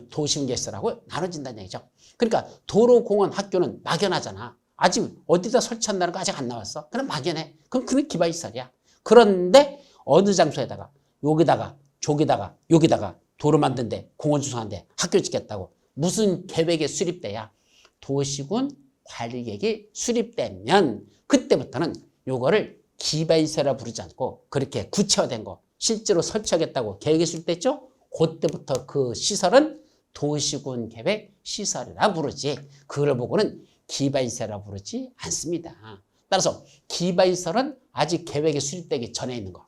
도시군 계획시설하고 나눠진다는 얘기죠. 그러니까 도로공원 학교는 막연하잖아. 아직 어디다 설치한다는 거 아직 안 나왔어. 그럼 막연해. 그럼 그건 기반시설이야. 그런데 어느 장소에다가 여기다가 저기다가 여기다가 도로 만든데 공원 조성한데 학교 짓겠다고 무슨 계획에 수립돼야 도시군 관리계획이 수립되면 그때부터는 요거를 기반시설이라 부르지 않고 그렇게 구체화된 거 실제로 설치하겠다고 계획이 수립됐죠? 그때부터 그 시설은 도시군 계획 시설이라 부르지 그걸 보고는 기반시설이라 부르지 않습니다. 따라서 기반시설은 아직 계획이 수립되기 전에 있는 거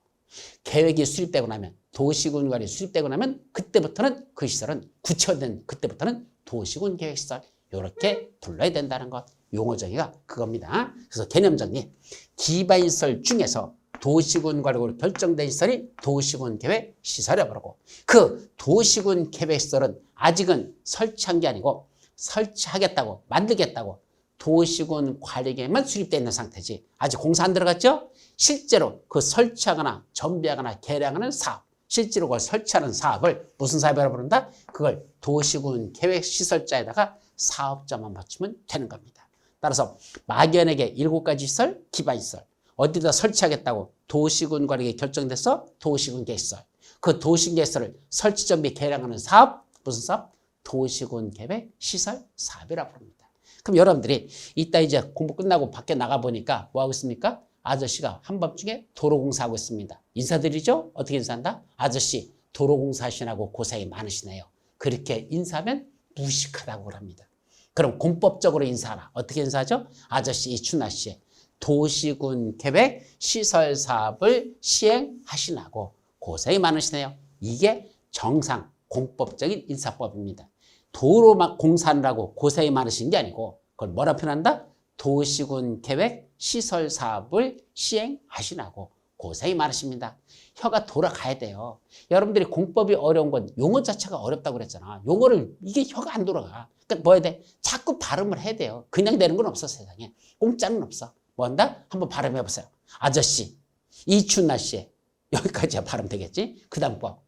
계획이 수립되고 나면 도시군 관리 수립되고 나면 그때부터는 그 시설은 구체화된 그때부터는 도시군 계획시설 이렇게 불러야 된다는 것 용어 정의가 그겁니다. 그래서 개념 정리 기반시설 중에서 도시군 관리국으로 결정된 시설이 도시군 계획 시설이라고 부르고 그 도시군 계획 시설은 아직은 설치한 게 아니고 설치하겠다고 만들겠다고 도시군 관리계획만 수립되어 있는 상태지 아직 공사 안 들어갔죠? 실제로 그 설치하거나 정비하거나 개량하는 사업 실제로 그걸 설치하는 사업을 무슨 사업이라고 부른다? 그걸 도시군 계획시설자에다가 사업자만 맞추면 되는 겁니다. 따라서 막연하게 7가지 시설, 기반시설 어디다 설치하겠다고 도시군 관리계획 결정돼서 도시군 계획시설 그 도시군 계획시설을 설치 정비 개량하는 사업 무슨 사업? 도시군 계획 시설 사업이라고 부릅니다. 그럼 여러분들이 이따 이제 공부 끝나고 밖에 나가보니까 뭐 하고 있습니까? 아저씨가 한밤중에 도로공사하고 있습니다. 인사드리죠? 어떻게 인사한다? 아저씨 도로공사 하시느라고 고생이 많으시네요. 그렇게 인사하면 무식하다고 합니다. 그럼 공법적으로 인사하라. 어떻게 인사하죠? 아저씨 이 추운 날씨에 도시군 계획 시설 사업을 시행하시느라고 고생이 많으시네요. 이게 정상 공법적인 인사법입니다. 도로만 공사하느라고 고생이 많으신 게 아니고 그걸 뭐라 표현한다? 도시군 계획 시설 사업을 시행하시라고 고생이 많으십니다. 혀가 돌아가야 돼요. 여러분들이 공법이 어려운 건 용어 자체가 어렵다고 그랬잖아. 용어를 이게 혀가 안 돌아가. 그러니까 뭐 해야 돼? 자꾸 발음을 해야 돼요. 그냥 되는 건 없어 세상에. 공짜는 없어. 뭐 한다? 한번 발음해 보세요. 아저씨 이 추운 날씨에 여기까지야 발음 되겠지? 그 다음 거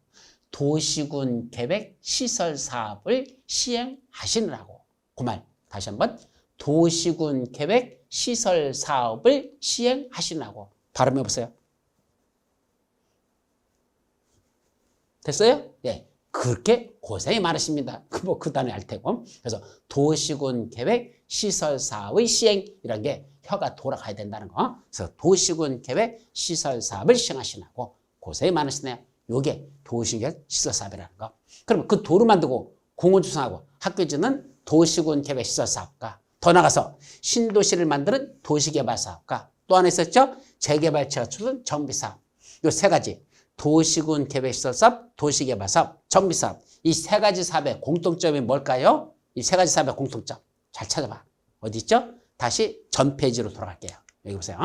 도시군 계획 시설 사업을 시행하시느라고 그 말 다시 한번 도시군 계획 시설 사업을 시행하시느라고 발음해 보세요. 됐어요? 예. 그렇게 고생이 많으십니다. 그 단어에 알 테고. 그래서 도시군 계획 시설 사업의 시행 이런 게 혀가 돌아가야 된다는 거. 그래서 도시군 계획 시설 사업을 시행하시라고 고생이 많으시네요. 요게 도시군 계획 시설 사업이라는 거. 그러면 그 도로 만들고 공원 조성하고 학교 짓는 도시군 계획 시설 사업과 더 나가서 신도시를 만드는 도시개발 사업과 또 하나 있었죠? 재개발처가 추진 정비사업. 요 세 가지. 도시군 계획시설사업, 도시개발사업, 정비사업. 이 세 가지 사업의 공통점이 뭘까요? 이 세 가지 사업의 공통점. 잘 찾아봐. 어디 있죠? 다시 전 페이지로 돌아갈게요. 여기 보세요.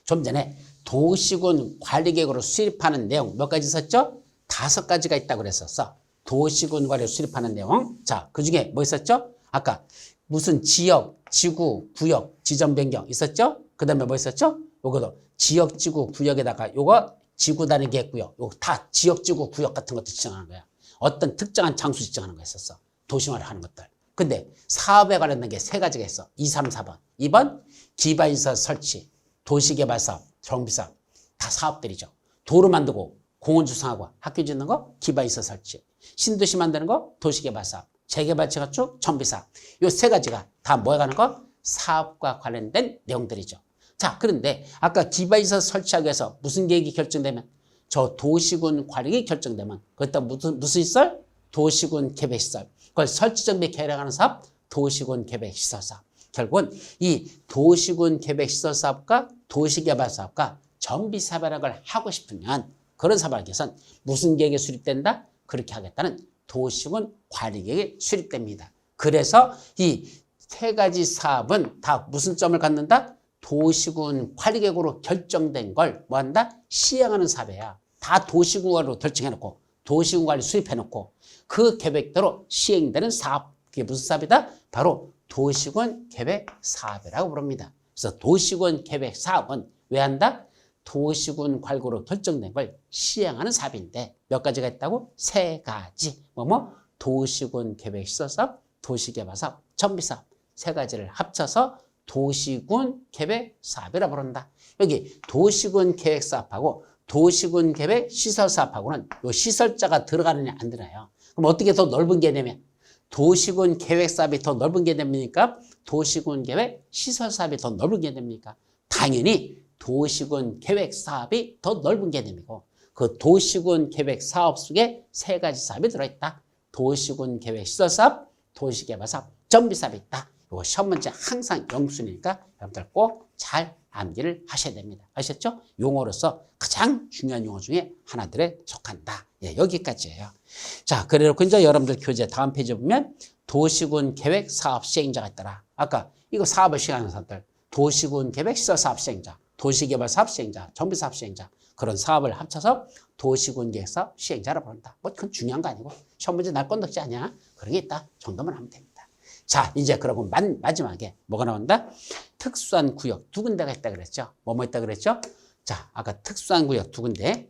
좀 전에 도시군 관리계획으로 수립하는 내용 몇 가지 있었죠? 5가지가 있다고 그랬었어. 도시군 관리로 수립하는 내용. 자, 그 중에 뭐 있었죠? 아까 무슨 지역, 지구, 구역, 지정 변경 있었죠? 그 다음에 뭐 있었죠? 요거도 지역, 지구, 구역에다가 요거 지구 단위 계획구역, 요거 다 지역, 지구, 구역 같은 것도 지정하는 거야. 어떤 특정한 장소 지정하는 거 있었어. 도시화를 하는 것들. 근데 사업에 관련된 게 3가지가 있어. 2, 3, 4번. 2번 기반시설 설치, 도시개발사업, 정비사업. 다 사업들이죠. 도로 만들고 공원 조성하고 학교 짓는 거 기반시설 설치. 신도시 만드는 거 도시개발사업. 재개발처 가축 정비사업. 요 3가지가 다 뭐에 관한 거? 사업과 관련된 내용들이죠. 자, 그런데 아까 기반시설 설치하기 위해서 무슨 계획이 결정되면 저 도시군 관리가 결정되면 그것도 무슨 시설? 도시군 계획시설. 그걸 설치정비 계획하는 사업, 도시군 계획시설 사업. 결국은 이 도시군 계획시설 사업과 도시개발 사업과 정비사업이라는 걸 하고 싶으면 그런 사업을 하기 위해서는 무슨 계획이 수립된다? 그렇게 하겠다는 도시군 관리계획이 수립됩니다. 그래서 이 3가지 사업은 다 무슨 점을 갖는다? 도시군 관리계획으로 결정된 걸 뭐한다? 시행하는 사업이야. 다 도시군으로 결정해놓고 도시군 관리 수립해놓고 그 계획대로 시행되는 사업. 그게 무슨 사업이다? 바로 도시군 계획 사업이라고 부릅니다. 그래서 도시군 계획 사업은 왜 한다? 도시군 관리로 결정된 걸 시행하는 사업인데 몇 가지가 있다고? 3가지. 도시군 계획 시설 사업, 도시개발 사업, 정비사업. 3가지를 합쳐서 도시군 계획 사업이라 부른다. 여기 도시군 계획 사업하고 도시군 계획 시설 사업하고는 요 시설자가 들어가느냐 안 들어가요. 그럼 어떻게 더 넓은 개념이야? 도시군 계획 사업이 더 넓은 개념입니까? 도시군 계획 시설 사업이 더 넓은 개념입니까? 당연히 도시군 계획 사업이 더 넓은 개념이고 그 도시군 계획 사업 속에 3가지 사업이 들어있다. 도시군 계획 시설 사업, 도시개발 사업, 정비 사업이 있다. 이거 시험 문제 항상 영순이니까 여러분들 꼭 잘 암기를 하셔야 됩니다. 아셨죠? 용어로서 가장 중요한 용어 중에 하나들에 속한다. 예, 여기까지예요. 자, 그래놓고 이제 여러분들 교재 다음 페이지 보면 도시군 계획 사업 시행자가 있더라. 아까 이거 사업을 시행하는 사람들 도시군 계획 시설 사업 시행자, 도시개발 사업 시행자, 정비 사업 시행자 그런 사업을 합쳐서 도시군 계획 사업 시행자라 부른다. 뭐 그건 중요한 거 아니고 시험 문제 날 건덕지 아니야. 그런 게 있다. 정도만 하면 됩니다. 자, 이제 그러고 마지막에 뭐가 나온다? 특수한 구역 2군데가 있다 그랬죠. 뭐 있다 그랬죠? 자, 아까 특수한 구역 2군데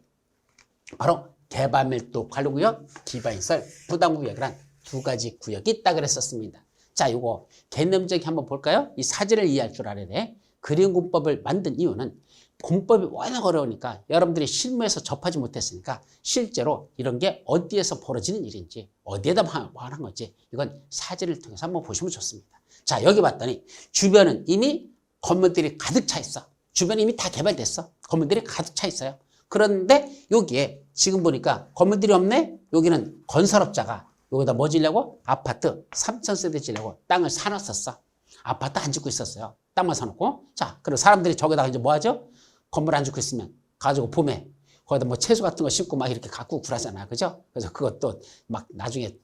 바로 개발밀도 관리구역, 기반시설, 부담구역이란 2가지 구역이 있다 그랬었습니다. 자, 요거 개념적인 한번 볼까요? 이 사진을 이해할 줄 알아야 돼. 그림군법을 만든 이유는 공법이 워낙 어려우니까 여러분들이 실무에서 접하지 못했으니까 실제로 이런 게 어디에서 벌어지는 일인지 어디에다 하는 건지 이건 사진을 통해서 한번 보시면 좋습니다. 자, 여기 봤더니 주변은 이미 건물들이 가득 차 있어. 주변이 이미 다 개발됐어. 건물들이 가득 차 있어요. 그런데 여기에 지금 보니까 건물들이 없네? 여기는 건설업자가 여기다 뭐 지려고? 아파트 3,000세대 지려고 땅을 사놨었어. 아파트 안 짓고 있었어요. 땅만 사놓고. 자, 그리고 사람들이 저기다가 이제 뭐 하죠? 건물 안 짓고 있으면 가지고 봄에 거기다 뭐 채소 같은 거 심고 막 이렇게 가꾸고 그러잖아. 그죠? 그래서 그것도 막 나중에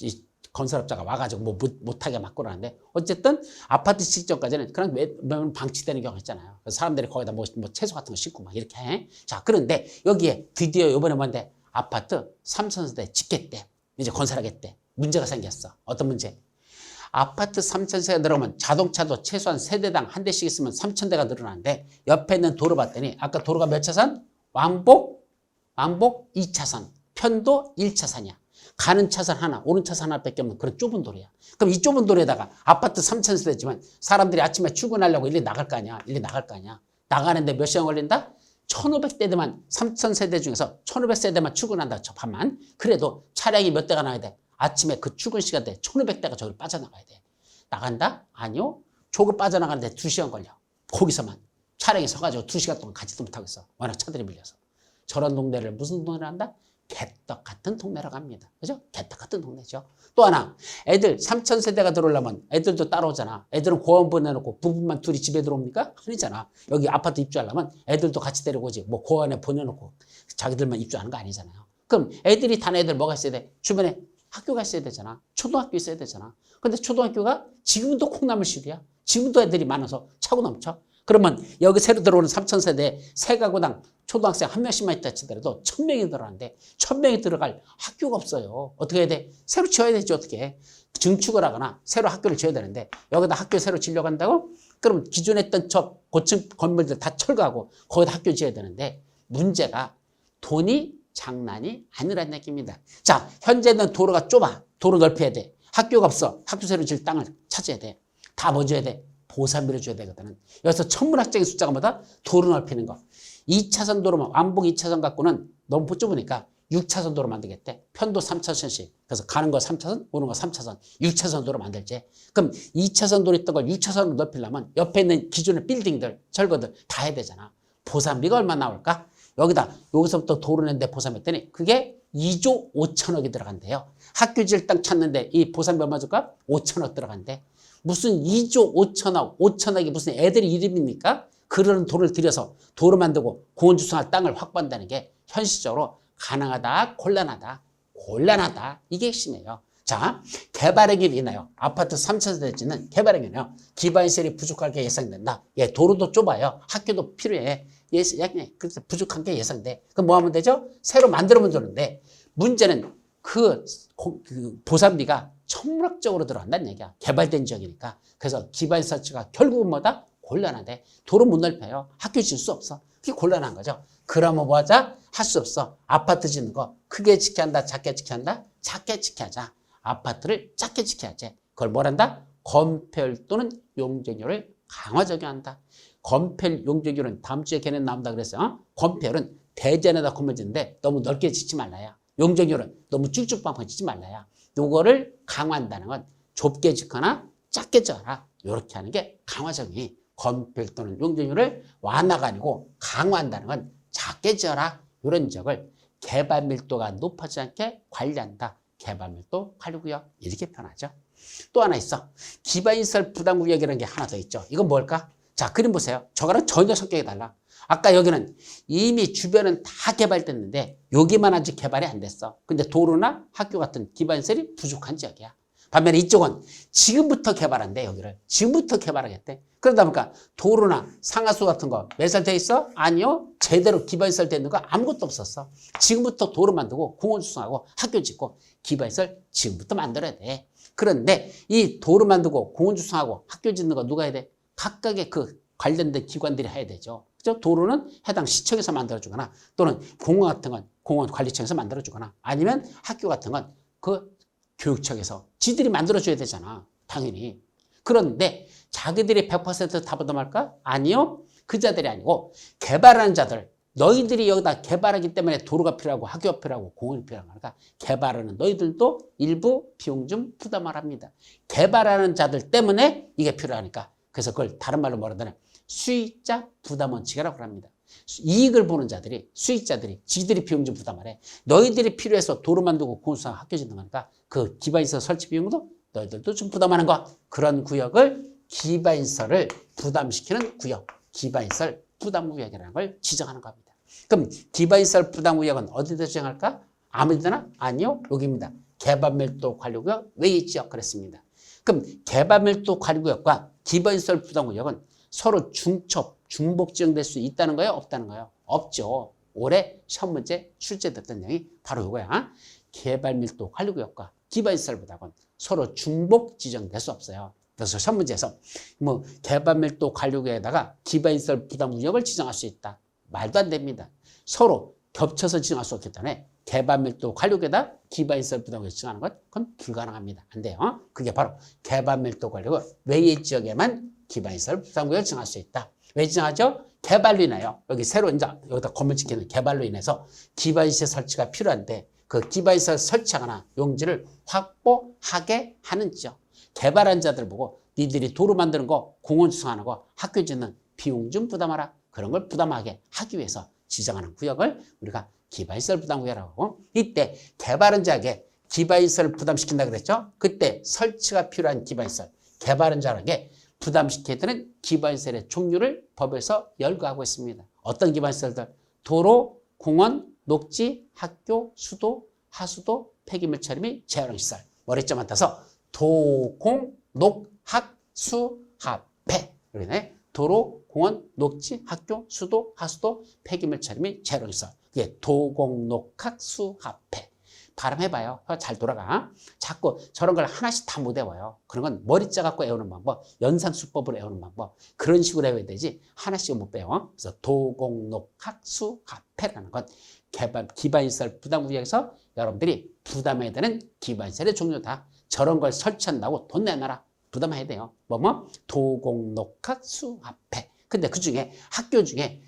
이 건설업자가 와가지고 뭐 못하게 막 그러는데 어쨌든 아파트 직전까지는 그냥 매번 방치되는 경우가 있잖아요. 그래서 사람들이 거기다 뭐 채소 같은 거 심고 막 이렇게 해. 자, 그런데 여기에 드디어 이번에 뭔데? 아파트 3,000세대 짓겠대. 이제 건설하겠대. 문제가 생겼어. 어떤 문제? 아파트 3,000세가 늘어나면 자동차도 최소한 세대당 한 대씩 있으면 3,000대가 늘어나는데 옆에 있는 도로 봤더니 아까 도로가 몇 차선? 왕복 2차선, 편도 1차선이야. 가는 차선 하나, 오는 차선 하나밖에 없는 그런 좁은 도로야. 그럼 이 좁은 도로에다가 아파트 3,000세대지만 사람들이 아침에 출근하려고 일리 나갈 거 아니야. 나가는데 몇 시간 걸린다? 1500세대만 3000세대 중에서 1500세대만 출근한다 첩하면 그래도 차량이 몇 대가 나와야 돼? 아침에 그 출근 시간대 1500대가 저기로 빠져나가야 돼. 나간다? 아니요. 저거 빠져나가는데 2시간 걸려. 거기서만 차량이 서가지고 2시간 동안 가지도 못하고 있어. 워낙 차들이 밀려서. 저런 동네를 무슨 동네를 한다? 개떡 같은 동네라고 합니다. 그죠? 개떡 같은 동네죠. 또 하나, 애들 3000세대가 들어오려면 애들도 따라오잖아. 애들은 고아원 보내놓고 부부만 둘이 집에 들어옵니까? 아니잖아. 여기 아파트 입주하려면 애들도 같이 데리고 오지. 뭐 고아원에 보내놓고 자기들만 입주하는 거 아니잖아요. 그럼 애들이 단 애들 뭐가 있어야 돼? 주변에 학교가 있어야 되잖아. 초등학교 있어야 되잖아. 근데 초등학교가 지금도 콩나물시리야. 지금도 애들이 많아서 차고 넘쳐. 그러면 여기 새로 들어오는 3000세대 세 가구당 초등학생 한 명씩만 있다 치더라도 1000명이 들어가는데 1000명이 들어갈 학교가 없어요. 어떻게 해야 돼? 새로 지어야 되지 어떻게. 증축을 하거나 새로 학교를 지어야 되는데 여기다 학교 새로 지려고 한다고? 그럼 기존에 있던 저 고층 건물들 다 철거하고 거기다 학교 지어야 되는데 문제가 돈이 장난이 아니라는 얘기입니다. 자, 현재는 도로가 좁아. 도로 넓혀야 돼. 학교가 없어. 학교 새로 지을 땅을 찾아야 돼. 다 뭐 줘야 돼? 보상비를 줘야 되거든. 여기서 천문학적인 숫자가 뭐다? 도로 넓히는 거. 2차선 도로만 왕복 2차선 갖고는 너무 좁으니까 6차선 도로 만들겠대. 편도 3차선씩. 그래서 가는 거 3차선, 오는 거 3차선. 6차선 도로 만들지. 그럼 2차선 도로 있던 걸 6차선으로 넓히려면 옆에 있는 기존의 빌딩들, 철거들 다 해야 되잖아. 보상비가 얼마 나올까? 여기서부터 도로 낸데 보상했더니 그게 2조 5천억이 들어간대요. 학교 지을 땅 찾는데 이 보상비 얼마 줄까? 5천억 들어간대. 무슨 2조 5천억이 무슨 애들이 이름입니까? 그런 돈을 들여서 도로 만들고 공원 주성할 땅을 확보한다는 게 현실적으로 가능하다, 곤란하다. 이게 핵심이에요. 자, 개발의 길이 있나요? 아파트 3000세대지는 개발의 길이요. 기반시설이 부족할 게 예상된다. 예, 도로도 좁아요. 학교도 필요해. 그래서 부족한 게 예상돼. 그럼 뭐 하면 되죠? 새로 만들어면 되는데 문제는 그 보상비가 천문학적으로 들어간다는 얘기야. 개발된 지역이니까. 그래서 기반시설가 결국은 뭐다? 곤란하대. 도로 못 넓혀요. 학교 지을 수 없어. 그게 곤란한 거죠. 그러면 뭐 하자? 할 수 없어. 아파트 짓는 거 크게 지켜야 한다? 작게 지켜야 한다? 작게 지켜야자. 아파트를 작게 지켜야지. 그걸 뭘 한다? 건폐율 또는 용적률을 강화 적용한다. 건폐율, 용적률은 다음 주에 걔네 나온다 그랬어요. 건폐율은 대전에다 건물 짓는데 너무 넓게 짓지 말라야. 용적률은 너무 쭉쭉빵빵 짓지 말라야. 요거를 강화한다는 건 좁게 짓거나 작게 져라. 이렇게 하는 게 강화 적용이. 건폐율 또는 용적률을 완화가 아니고 강화한다는 건 작게 지어라. 이런 적을 개발 밀도가 높아지지 않게 관리한다. 개발 밀도 관리구역 이렇게 표현하죠. 또 하나 있어. 기반시설 부담구역이라는 게 하나 더 있죠. 이건 뭘까? 자, 그림 보세요. 저거랑 전혀 성격이 달라. 아까 여기는 이미 주변은 다 개발됐는데 여기만 아직 개발이 안 됐어. 근데 도로나 학교 같은 기반시설이 부족한 지역이야. 반면에 이쪽은 지금부터 개발한대. 여기를 지금부터 개발하겠대. 그러다 보니까 도로나 상하수 같은 거 매설 돼 있어? 아니요. 제대로 기반시설 돼 있는 거 아무것도 없었어. 지금부터 도로 만들고 공원 수성하고 학교 짓고 기반시설 지금부터 만들어야 돼. 그런데 이 도로 만들고 공원 수성하고 학교 짓는 거 누가 해야 돼? 각각의 그 관련된 기관들이 해야 되죠. 그죠? 도로는 해당 시청에서 만들어주거나 또는 공원 같은 건 공원관리청에서 만들어주거나 아니면 학교 같은 건 그 교육청에서 지들이 만들어줘야 되잖아. 당연히. 그런데 자기들이 100%다 부담할까? 아니요. 그 자들이 아니고 개발하는 자들. 너희들이 여기다 개발하기 때문에 도로가 필요하고 학교가 필요하고 공원이 필요한 거니까 개발하는 너희들도 일부 비용 좀 부담을 합니다. 개발하는 자들 때문에 이게 필요하니까. 그래서 그걸 다른 말로 뭐라 하냐. 수익자 부담 원칙이라고 합니다. 이익을 보는 자들이, 수익자들이 지들이 비용 좀 부담하래. 너희들이 필요해서 도로 만들고 공원수상 학교 짓는 거니까 그 기반시설 설치 비용도 너희들도 좀 부담하는 거. 그런 구역을 기반시설을 부담시키는 구역, 기반시설 부담구역이라는 걸 지정하는 겁니다. 그럼 기반시설 부담구역은 어디다 지정할까? 아무 데나? 아니요. 여기입니다. 개발밀도 관리구역 외지역 그랬습니다. 그럼 개발밀도 관리구역과 기반시설 부담구역은 서로 중복 지정될 수 있다는 거예요? 없다는 거예요? 없죠. 올해 시험 문제 출제됐던 내용이 바로 이거야. 개발밀도 관리구역과 기반시설 부담은 서로 중복 지정될 수 없어요. 그래서 시험 문제에서 뭐 개발밀도 관리구역에다가 기반시설 부담구역을 지정할 수 있다. 말도 안 됩니다. 서로 겹쳐서 지정할 수 없기 때문에 개발밀도 관리구역에다 기반시설 부담구역 지정하는 것 그건 불가능합니다. 안 돼요. 그게 바로 개발밀도 관리구역 외의 지역에만 기반시설 부담구역을 지정할 수 있다. 왜 지정하죠? 개발로 인하여 여기 새로 이제 여기다 건물 짓기는 개발로 인해서 기반시설 설치가 필요한데 그 기반시설 설치하거나 용지를 확보하게 하는지요. 개발한 자들 보고 니들이 도로 만드는 거, 공원 수송하는 거, 학교 짓는 비용 좀 부담하라. 그런 걸 부담하게 하기 위해서 지정하는 구역을 우리가 기반시설 부담구역이라고 하고, 이때 개발한 자에게 기반시설을 부담시킨다 그랬죠. 그때 설치가 필요한 기반시설, 개발한 자에게 부담시켜야 되는 기반시설의 종류를 법에서 열거하고 있습니다. 어떤 기반시설들? 도로, 공원, 녹지, 학교, 수도, 하수도, 폐기물 처리 및 재활용시설. 머리점만 따서 도, 공, 녹, 학, 수, 하, 폐. 그러네. 도로, 공원, 녹지, 학교, 수도, 하수도, 폐기물 처리 및 재활용시설. 이게 도, 공, 녹, 학, 수, 하, 폐. 발음해봐요. 잘 돌아가. 자꾸 저런 걸 하나씩 다 못 외워요. 그런 건 머리 짜갖고 외우는 방법, 연산수법으로 외우는 방법, 그런 식으로 외워야 되지 하나씩 못 배워. 그래서 도공록학수합해라는 건 기반시설 부담구역에서 여러분들이 부담해야 되는 기반시설의 종류다. 저런 걸 설치한다고 돈 내놔라. 부담해야 돼요. 도공록학수합해. 근데 그 중에 학교 중에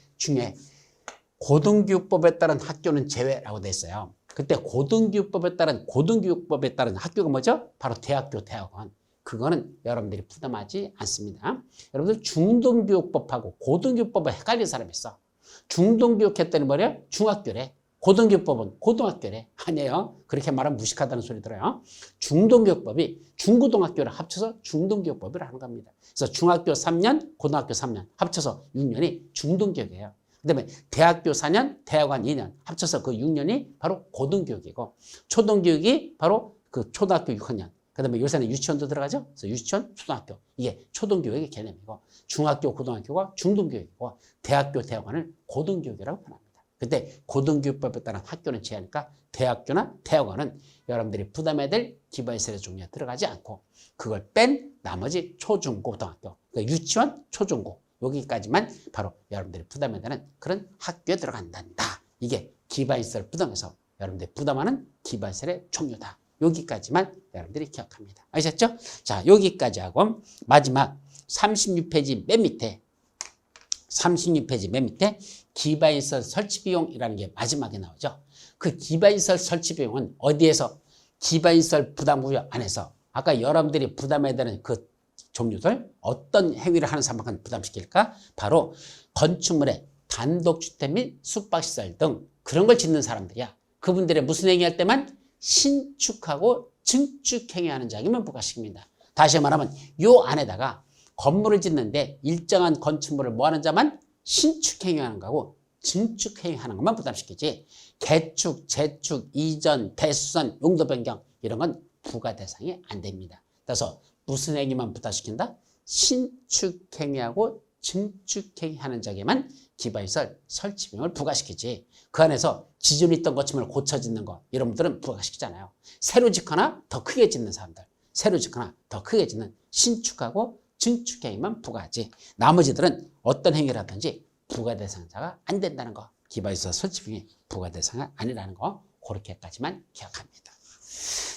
고등교육법에 따른 학교는 제외라고 돼 있어요. 그때 고등교육법에 따른 학교가 뭐죠? 바로 대학교, 대학원. 그거는 여러분들이 부담하지 않습니다. 여러분들 중등교육법하고 고등교육법을 헷갈리는 사람이 있어. 중등교육 했더니 뭐래요? 중학교래. 고등교육법은 고등학교래. 아니에요. 그렇게 말하면 무식하다는 소리 들어요. 중등교육법이 중고등학교를 합쳐서 중등교육법이라고 하는 겁니다. 그래서 중학교 3년, 고등학교 3년 합쳐서 6년이 중등교육이에요. 그 다음에 대학교 4년, 대학원 2년 합쳐서 그 6년이 바로 고등교육이고, 초등교육이 바로 그 초등학교 6학년. 그 다음에 요새는 유치원도 들어가죠. 그래서 유치원, 초등학교. 이게 초등교육의 개념이고, 중학교, 고등학교가 중등교육이고, 대학교, 대학원을 고등교육이라고 표현합니다. 그때 고등교육법에 따른 학교는 제하니까 대학교나 대학원은 여러분들이 부담해야 될 기반시설의 종류에 들어가지 않고, 그걸 뺀 나머지 초, 중, 고등학교. 그러니까 유치원, 초, 중, 고. 여기까지만 바로 여러분들이 부담해야 되는 그런 학교에 들어간다. 이게 기반시설 부담에서 여러분들이 부담하는 기반시설의 종류다. 여기까지만 여러분들이 기억합니다. 아셨죠? 자, 여기까지 하고 마지막 36페이지 맨 밑에 기반시설 설치 비용이라는 게 마지막에 나오죠. 그 기반시설 설치 비용은 어디에서? 기반시설 부담구역 안에서 아까 여러분들이 부담해야 되는 그 종류들, 어떤 행위를 하는 사람만 부담시킬까? 바로 건축물의 단독주택 및 숙박시설 등 그런 걸 짓는 사람들이야. 그분들의 무슨 행위할 때만? 신축하고 증축 행위하는 자에게만 부과시킵니다. 다시 말하면 요 안에다가 건물을 짓는데 일정한 건축물을 뭐하는 자만 신축 행위하는 거고 증축 행위하는 것만 부담시키지, 개축, 재축, 이전, 배수선, 용도 변경 이런 건 부과 대상이 안 됩니다. 그래서 무슨 행위만 부담시킨다? 신축행위하고 증축행위하는 자에게만 기반시설 설치 비용을 부과시키지, 그 안에서 기존에 있던 건축물을 고쳐 짓는 거 이런 분들은 부과시키잖아요. 새로 짓거나 더 크게 짓는 사람들, 새로 짓거나 더 크게 짓는 신축하고 증축행위만 부과하지, 나머지들은 어떤 행위를 하든지 부과 대상자가 안 된다는 거, 기반시설 설치 비용이 부과 대상이 아니라는 거, 그렇게까지만 기억합니다.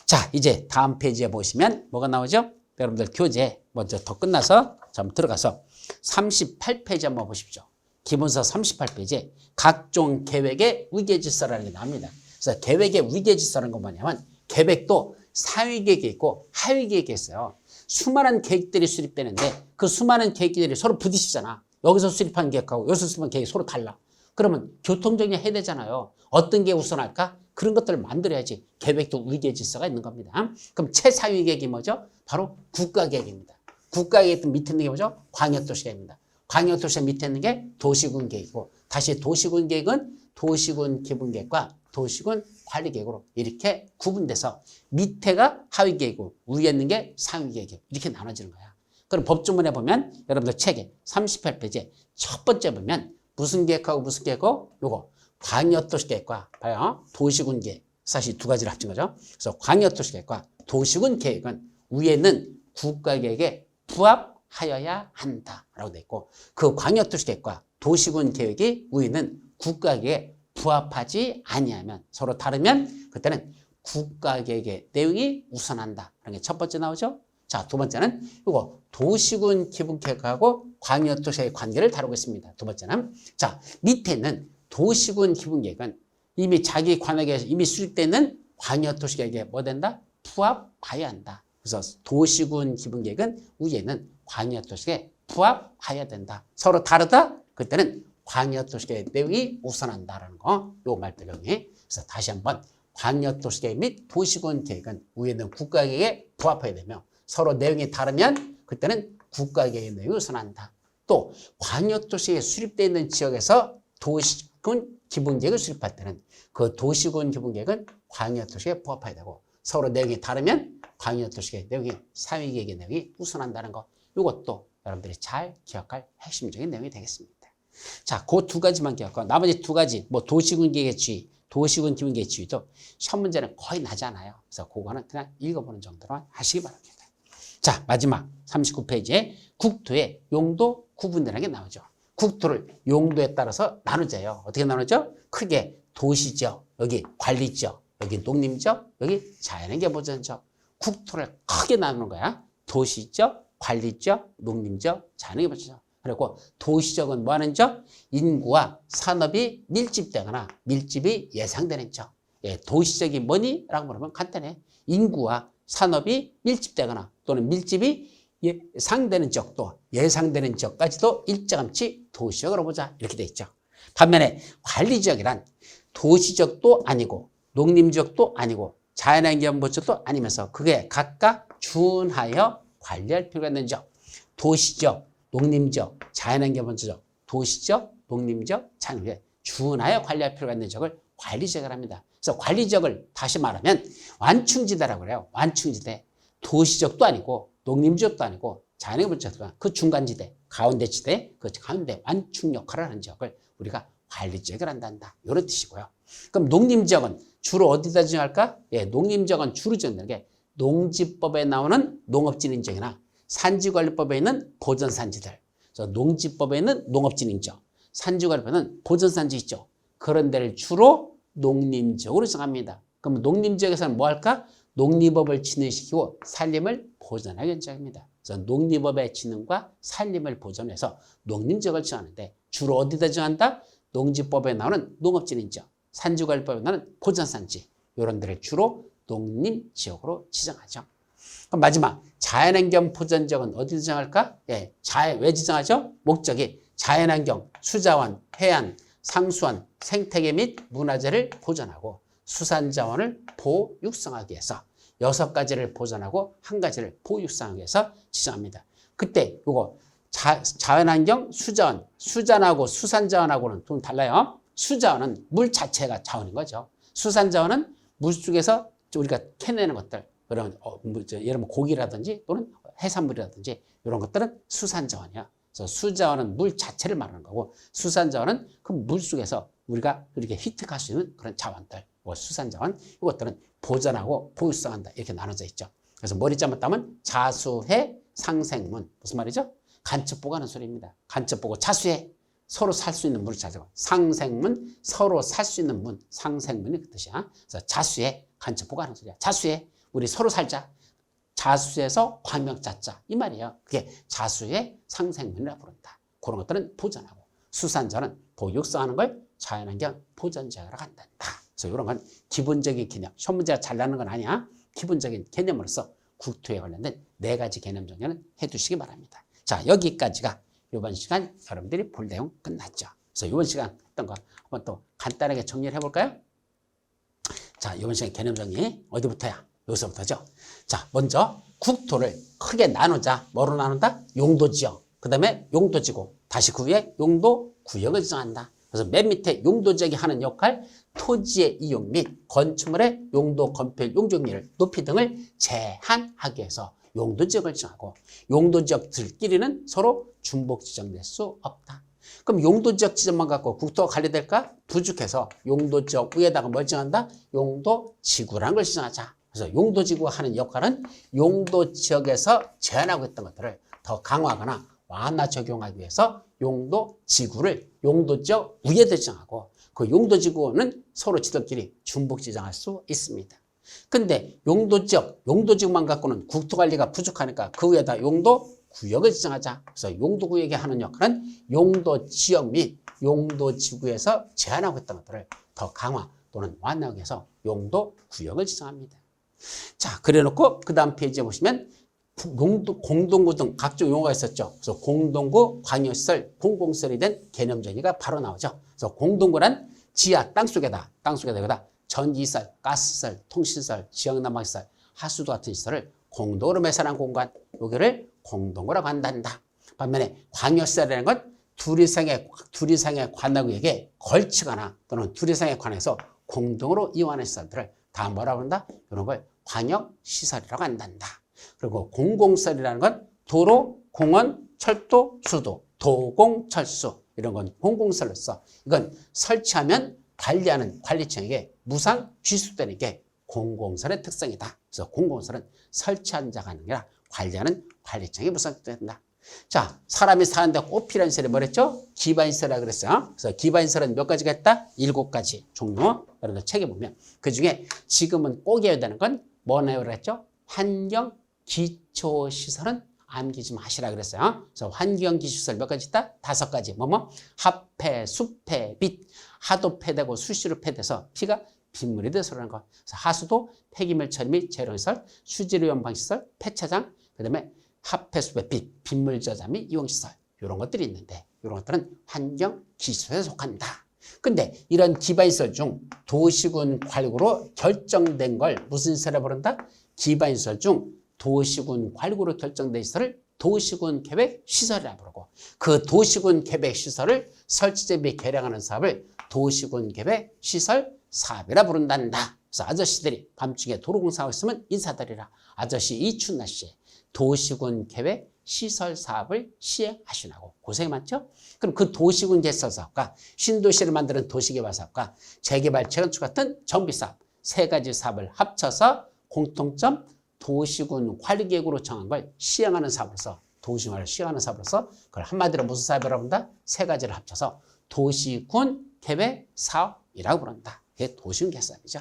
자, 이제 다음 페이지에 보시면 뭐가 나오죠? 여러분들 교재 먼저 더 끝나서 좀 들어가서 38페이지 한번 보십시오. 기본서 38페이지에 각종 계획의 위계질서라는 게 나옵니다. 그래서 계획의 위계질서라는 건 뭐냐면, 계획도 상위계획이 있고 하위계획이 있어요. 수많은 계획들이 수립되는데 그 수많은 계획들이 서로 부딪히잖아. 여기서 수립한 계획하고 여기서 수립한 계획이 서로 달라. 그러면 교통정리 해야 되잖아요. 어떤 게 우선할까? 그런 것들을 만들어야지 계획도 위계질서가 있는 겁니다. 그럼 최상위 계획이 뭐죠? 바로 국가계획입니다. 국가계획 밑에 있는 게 뭐죠? 광역도시계획입니다. 광역도시 밑에 있는 게 도시군 계획이고, 다시 도시군 계획은 도시군 기본계획과 도시군 관리계획으로 이렇게 구분돼서 밑에가 하위계획이고 위에 있는 게 상위계획, 이렇게 나눠지는 거야. 그럼 법조문에 보면 여러분들 책에 38페이지에 첫 번째 보면 무슨 계획하고 무슨 계획하고 요거 광역도시계획과 봐요. 도시군 계획, 사실 두 가지를 합친 거죠. 그래서 광역도시계획과 도시군 계획은 위에는 국가계획에 부합하여야 한다라고 돼 있고, 그 광역도시계획과 도시군 계획이 위에는 국가계획에 부합하지 아니하면, 서로 다르면 그때는 국가계획의 내용이 우선한다. 라는 게 첫 번째 나오죠. 자, 두 번째는 이거 도시군 기본계획하고 광역도시의 관계를 다루고 있습니다. 두 번째는 자, 밑에 있는 도시군 기본계획은 이미 자기 관역에서 이미 수립되어 있는 광역도시계획에 뭐 된다? 부합하여야 한다. 그래서 도시군 기본계획은 위에는 광역도시계획에 부합하여야 된다. 서로 다르다? 그때는 광역도시계획 내용이 우선한다라는 거, 요 말들용이. 그래서 다시 한번 광역도시계획 및 도시군 계획은 위에는 국가계획에 부합해야 되며 서로 내용이 다르면 그때는 국가계획 내용이 우선한다. 또 광역도시에 수립되어 있는 지역에서 도시군 기본계획을 수립할 때는 그 도시군 기본계획은 광역도시에 부합해야 되고 서로 내용이 다르면 광역도시계획 내용이 사회계획의 내용이 우선한다는 거. 이것도 여러분들이 잘 기억할 핵심적인 내용이 되겠습니다. 자, 그 두 가지만 기억하고 나머지 두 가지 뭐 도시군 계획의 지위, 도시군 기본계획 지위도 시험 문제는 거의 나지 않아요. 그래서 그거는 그냥 읽어보는 정도로만 하시기 바랍니다. 자, 마지막 39페이지에 국토의 용도 구분이라는 게 나오죠. 국토를 용도에 따라서 나누자요. 어떻게 나누죠? 크게 도시지역, 여기 관리지역, 여기 농림지역, 여기 자연환경 보전지역. 국토를 크게 나누는 거야. 도시지역, 관리지역, 농림지역, 자연환경 보전지역. 그리고 도시지역은 뭐 하는 지역? 인구와 산업이 밀집되거나 밀집이 예상되는 지역. 예, 도시지역이 뭐니? 라고 물으면 간단해. 인구와 산업이 밀집되거나 또는 밀집이 예상되는 지역도 예상되는 지역까지도 일정함치 도시지역으로 보자. 이렇게 돼 있죠. 반면에 관리지역이란 도시지역도 아니고 농림지역도 아니고 자연환경보전도 아니면서 그게 각각 준하여 관리할 필요가 있는 지역. 도시지역, 농림지역, 자연환경보전지역, 도시지역, 농림지역, 자연환경 준하여 관리할 필요가 있는 지역을 관리지역을 합니다. 그래서 관리지역을 다시 말하면 완충지대라고 그래요. 완충지대. 도시지역도 아니고 농림지역도 아니고 자연환경보전지역 그 중간지대, 가운데지대, 그 가운데 완충 역할을 하는 지역을 우리가 관리지역을 한다. 이런 뜻이고요. 그럼 농림지역은 주로 어디다 지정할까? 예, 농림지역은 주로 지정되는 게 농지법에 나오는 농업진흥지역이나 산지관리법에 있는 보전산지들. 그래서 농지법에 있는 농업진흥지역, 산지관리법에는 보전산지 있죠. 그런 데를 주로 농림지역으로 정합니다. 그럼 농림지역에서는 뭐 할까? 농림법을 진행시키고 산림을 보전하는 지역입니다. 그래서 농림법의 진흥과 산림을 보전해서 농림지역을 정하는데 주로 어디다 정한다? 농지법에 나오는 농업진흥지역, 산지관리법에 나오는 보전산지 이런 데를 주로 농림지역으로 지정하죠. 그럼 마지막 자연환경 보전지역은 어디 지정할까? 예, 왜 지정하죠? 목적이 자연환경, 수자원, 해안, 상수원, 생태계 및 문화재를 보전하고 수산자원을 보호 육성하기 위해서 6가지를 보전하고 1가지를 보호 육성하기 위해서 지정합니다. 그때 이거 자연환경, 수자원, 수자원하고 수산자원하고는 좀 달라요. 수자원은 물 자체가 자원인 거죠. 수산자원은 물속에서 우리가 캐내는 것들, 그런 예를 들면 고기라든지 또는 해산물이라든지 이런 것들은 수산자원이야. 그래서 수자원은 물 자체를 말하는 거고 수산자원은 그 물속에서 우리가 이렇게 획득할 수 있는 그런 자원들, 수산자원 이것들은 보전하고 보유성한다 이렇게 나눠져 있죠. 그래서 머리 잘못하면 자수해 상생문 무슨 말이죠? 간첩보고 하는 소리입니다. 간첩보고 자수해 서로 살 수 있는 문을 찾아고 상생문 서로 살 수 있는 문 상생문이 그 뜻이야. 그래서 자수해 간첩보고 하는 소리야. 자수해 우리 서로 살자. 자수해서 광명 찾자 이 말이에요. 그게 자수의 상생문이라고 부른다. 그런 것들은 보전하고 수산자는 보육성하는 걸 자연환경 보전지역이라고 한다. 그래서 이런 건 기본적인 개념. 시험 문제가 잘 나는 건 아니야. 기본적인 개념으로서 국토에 관련된 4가지 개념 정리는 해두시기 바랍니다. 자, 여기까지가 이번 시간 여러분들이 볼 내용 끝났죠. 그래서 이번 시간 했던 거 한번 또 간단하게 정리를 해볼까요? 자, 이번 시간 개념 정리 어디부터야? 여기서부터죠. 자, 먼저 국토를 크게 나누자. 뭐로 나눈다? 용도지역. 그 다음에 용도지구. 다시 그 위에 용도구역을 지정한다. 그래서 맨 밑에 용도지역이 하는 역할, 토지의 이용 및 건축물의 용도, 건폐, 용적률, 높이 등을 제한하기 위해서 용도지역을 지정하고 용도지역들끼리는 서로 중복 지정될 수 없다. 그럼 용도지역 지정만 갖고 국토가 관리될까? 부족해서 용도지역 위에다가 뭘 지정한다? 용도지구라는 걸 지정하자. 그래서 용도지구가 하는 역할은 용도지역에서 제한하고 있던 것들을 더 강화하거나 완화 적용하기 위해서 용도지구를 용도지역 위에다 지정하고 그 용도지구는 서로 지들끼리 중복 지정할 수 있습니다. 근데 용도지역만 갖고는 국토관리가 부족하니까 그 위에다 용도구역을 지정하자. 그래서 용도구역이 하는 역할은 용도지역 및 용도지구에서 제한하고 있던 것들을 더 강화 또는 완화하기 위해서 용도구역을 지정합니다. 자, 그래놓고 그 다음 페이지에 보시면 공동구 등 각종 용어가 있었죠. 그래서 공동구, 광역시설, 공공시설이 된 개념 정의가 바로 나오죠. 그래서 공동구란 지하 땅속에다 전기시설, 가스시설, 통신시설, 지역난방시설, 하수도 같은 시설을 공동으로 매설한 공간, 여기를 공동구라고 한단다. 반면에 광역시설이라는 건 둘 이상의 관할구역에 걸치거나 또는 둘 이상에 관해서 공동으로 이용하는 시설들을 다 뭐라고 한다? 이런 걸 광역시설이라고 한단다. 그리고 공공시설이라는 건 도로, 공원, 철도, 수도, 도공철수 이런 건 공공시설로서 이건 설치하면 관리하는 관리청에게 무상 귀속되는 게 공공시설의 특성이다. 그래서 공공시설은 설치한 자가 아니라 관리하는 관리청에 무상된다. 자, 사람이 사는데 꼭 필요한 시설이 뭐랬죠? 기반시설이라고 그랬어요. 그래서 기반시설은 몇 가지가 있다? 7가지 종류. 여러분들 책에 보면 그 중에 지금은 꼭 해야 되는 건 뭐냐고 그랬죠? 환경 기초시설은 암기지 마시라 그랬어요. 그래서 환경 기초시설 몇 가지 있다? 5가지. 합폐, 수폐, 빛. 하도 폐되고 수시로 폐돼서 피가 빗물이 돼서 그러는 거. 그래서 하수도, 폐기물 처리 및 재활용시설, 수질오염 방지시설, 폐차장, 그 다음에 합폐, 수폐, 빛, 빗물 저장 및 이용시설. 이런 것들이 있는데 이런 것들은 환경 기초에 속한다. 근데 이런 기반시설 중 도시군 관리구로 결정된 걸 무슨 시설이라고 부른다? 기반시설 중 도시군 관리구로 결정된 시설을 도시군 계획 시설이라고 부르고 그 도시군 계획 시설을 설치제 및 개량하는 사업을 도시군 계획 시설 사업이라 부른단다. 그래서 아저씨들이 밤중에 도로공사하고 있으면 인사드리라. 아저씨 이 추운 날씨에 도시군 계획 시설 사업을 시행하시라고. 고생이 많죠? 그럼 그 도시군 개설 사업과 신도시를 만드는 도시개발 사업과 재개발 재건축 같은 정비 사업 3가지 사업을 합쳐서 공통점 도시군 관리계획으로 정한 걸 시행하는 사업으로서 도시군을 시행하는 사업으로서 그걸 한마디로 무슨 사업이라고 한다? 3가지를 합쳐서 도시군 계획 사업이라고 부른다. 그게 도시군 개사업이죠.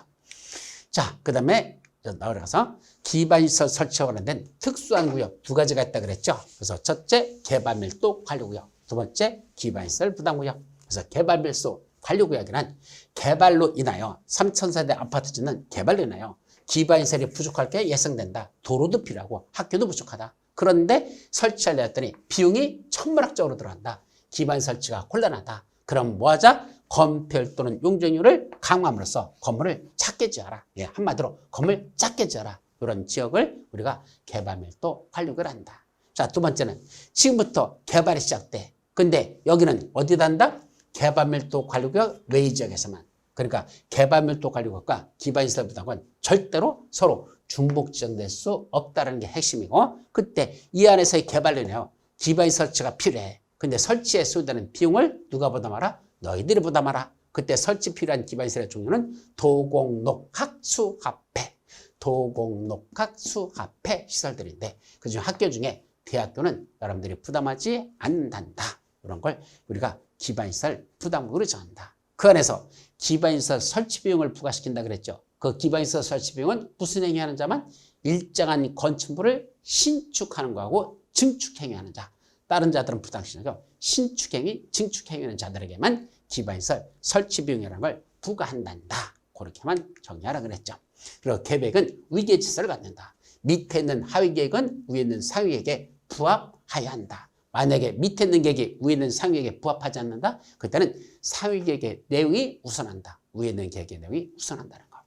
자, 그 다음에 나가서 기반시설 설치와 관련된 특수한 구역 2가지가 있다 그랬죠. 그래서 첫째 개발밀도 관리구역, 두 번째 기반시설 부담구역. 그래서 개발밀도 관리구역이란 개발로 인하여 3,000세대 아파트 짓는 개발로 인하여 기반시설이 부족할 게 예상된다. 도로도 필요하고 학교도 부족하다. 그런데 설치하려 했더니 비용이 천문학적으로 들어간다. 기반 설치가 곤란하다. 그럼 뭐하자? 건폐율 또는 용적률을 강화함으로써 건물을 작게 지어라. 예, 한마디로 건물 작게 지어라. 이런 지역을 우리가 개발밀도 관리구역을 한다. 자, 두 번째는 지금부터 개발이 시작돼. 근데 여기는 어디다 한다? 개발밀도 관리구역 외의 지역에서만. 그러니까 개발밀도 관리구역과 기반시설 부담은 절대로 서로 중복 지정될 수 없다는 게 핵심이고 그때 이 안에서의 개발로 인하여 기반시설 설치가 필요해. 근데 설치에 소요되는 비용을 누가 부담하라? 너희들이 부담하라. 그때 설치 필요한 기반시설의 종류는 도공녹학수합회, 도공녹학수합회 시설들인데 그중 학교 중에 대학교는 여러분들이 부담하지 않는단다. 이런 걸 우리가 기반시설 부담으로 정한다. 그 안에서 기반시설 설치 비용을 부과시킨다 그랬죠. 그 기반시설 설치 비용은 무슨 행위하는 자만 일정한 건축물을 신축하는 거하고 증축행위하는 자. 다른 자들은 부담시키죠. 신축행위, 증축행위하는 자들에게만 기반시설 설치 비용이라는 걸 부과한단다. 그렇게만 정리하라 그랬죠. 그리고 계획은 위계 질서를 갖는다. 밑에 있는 하위 계획은 위에 있는 상위 계획에 부합하여야 한다. 만약에 밑에 있는 계획이 위에 있는 상위 계획에 부합하지 않는다? 그때는 상위 계획의 내용이 우선한다. 위에 있는 계획의 내용이 우선한다는 거.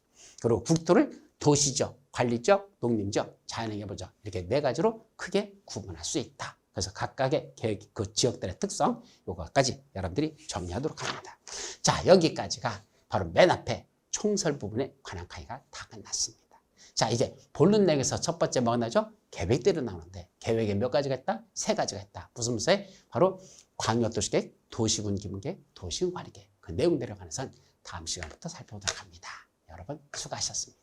그리고 국토를 도시적, 관리적, 농림적, 자연환경보적 이렇게 4가지로 크게 구분할 수 있다. 그래서 각각의 계획, 그 지역들의 특성, 요거까지 여러분들이 정리하도록 합니다. 자, 여기까지가 바로 맨 앞에 총설 부분에 관한 강의가 다 끝났습니다. 자, 이제 본론 내용에서 첫 번째 뭐가 나죠? 계획대로 나오는데 계획에 몇 가지가 있다? 3가지가 있다. 무슨 무슨? 바로 광역도시계획, 도시군 기본계획, 도시군 관리계획. 그 내용들에 관해서는 다음 시간부터 살펴보도록 합니다. 여러분 수고하셨습니다.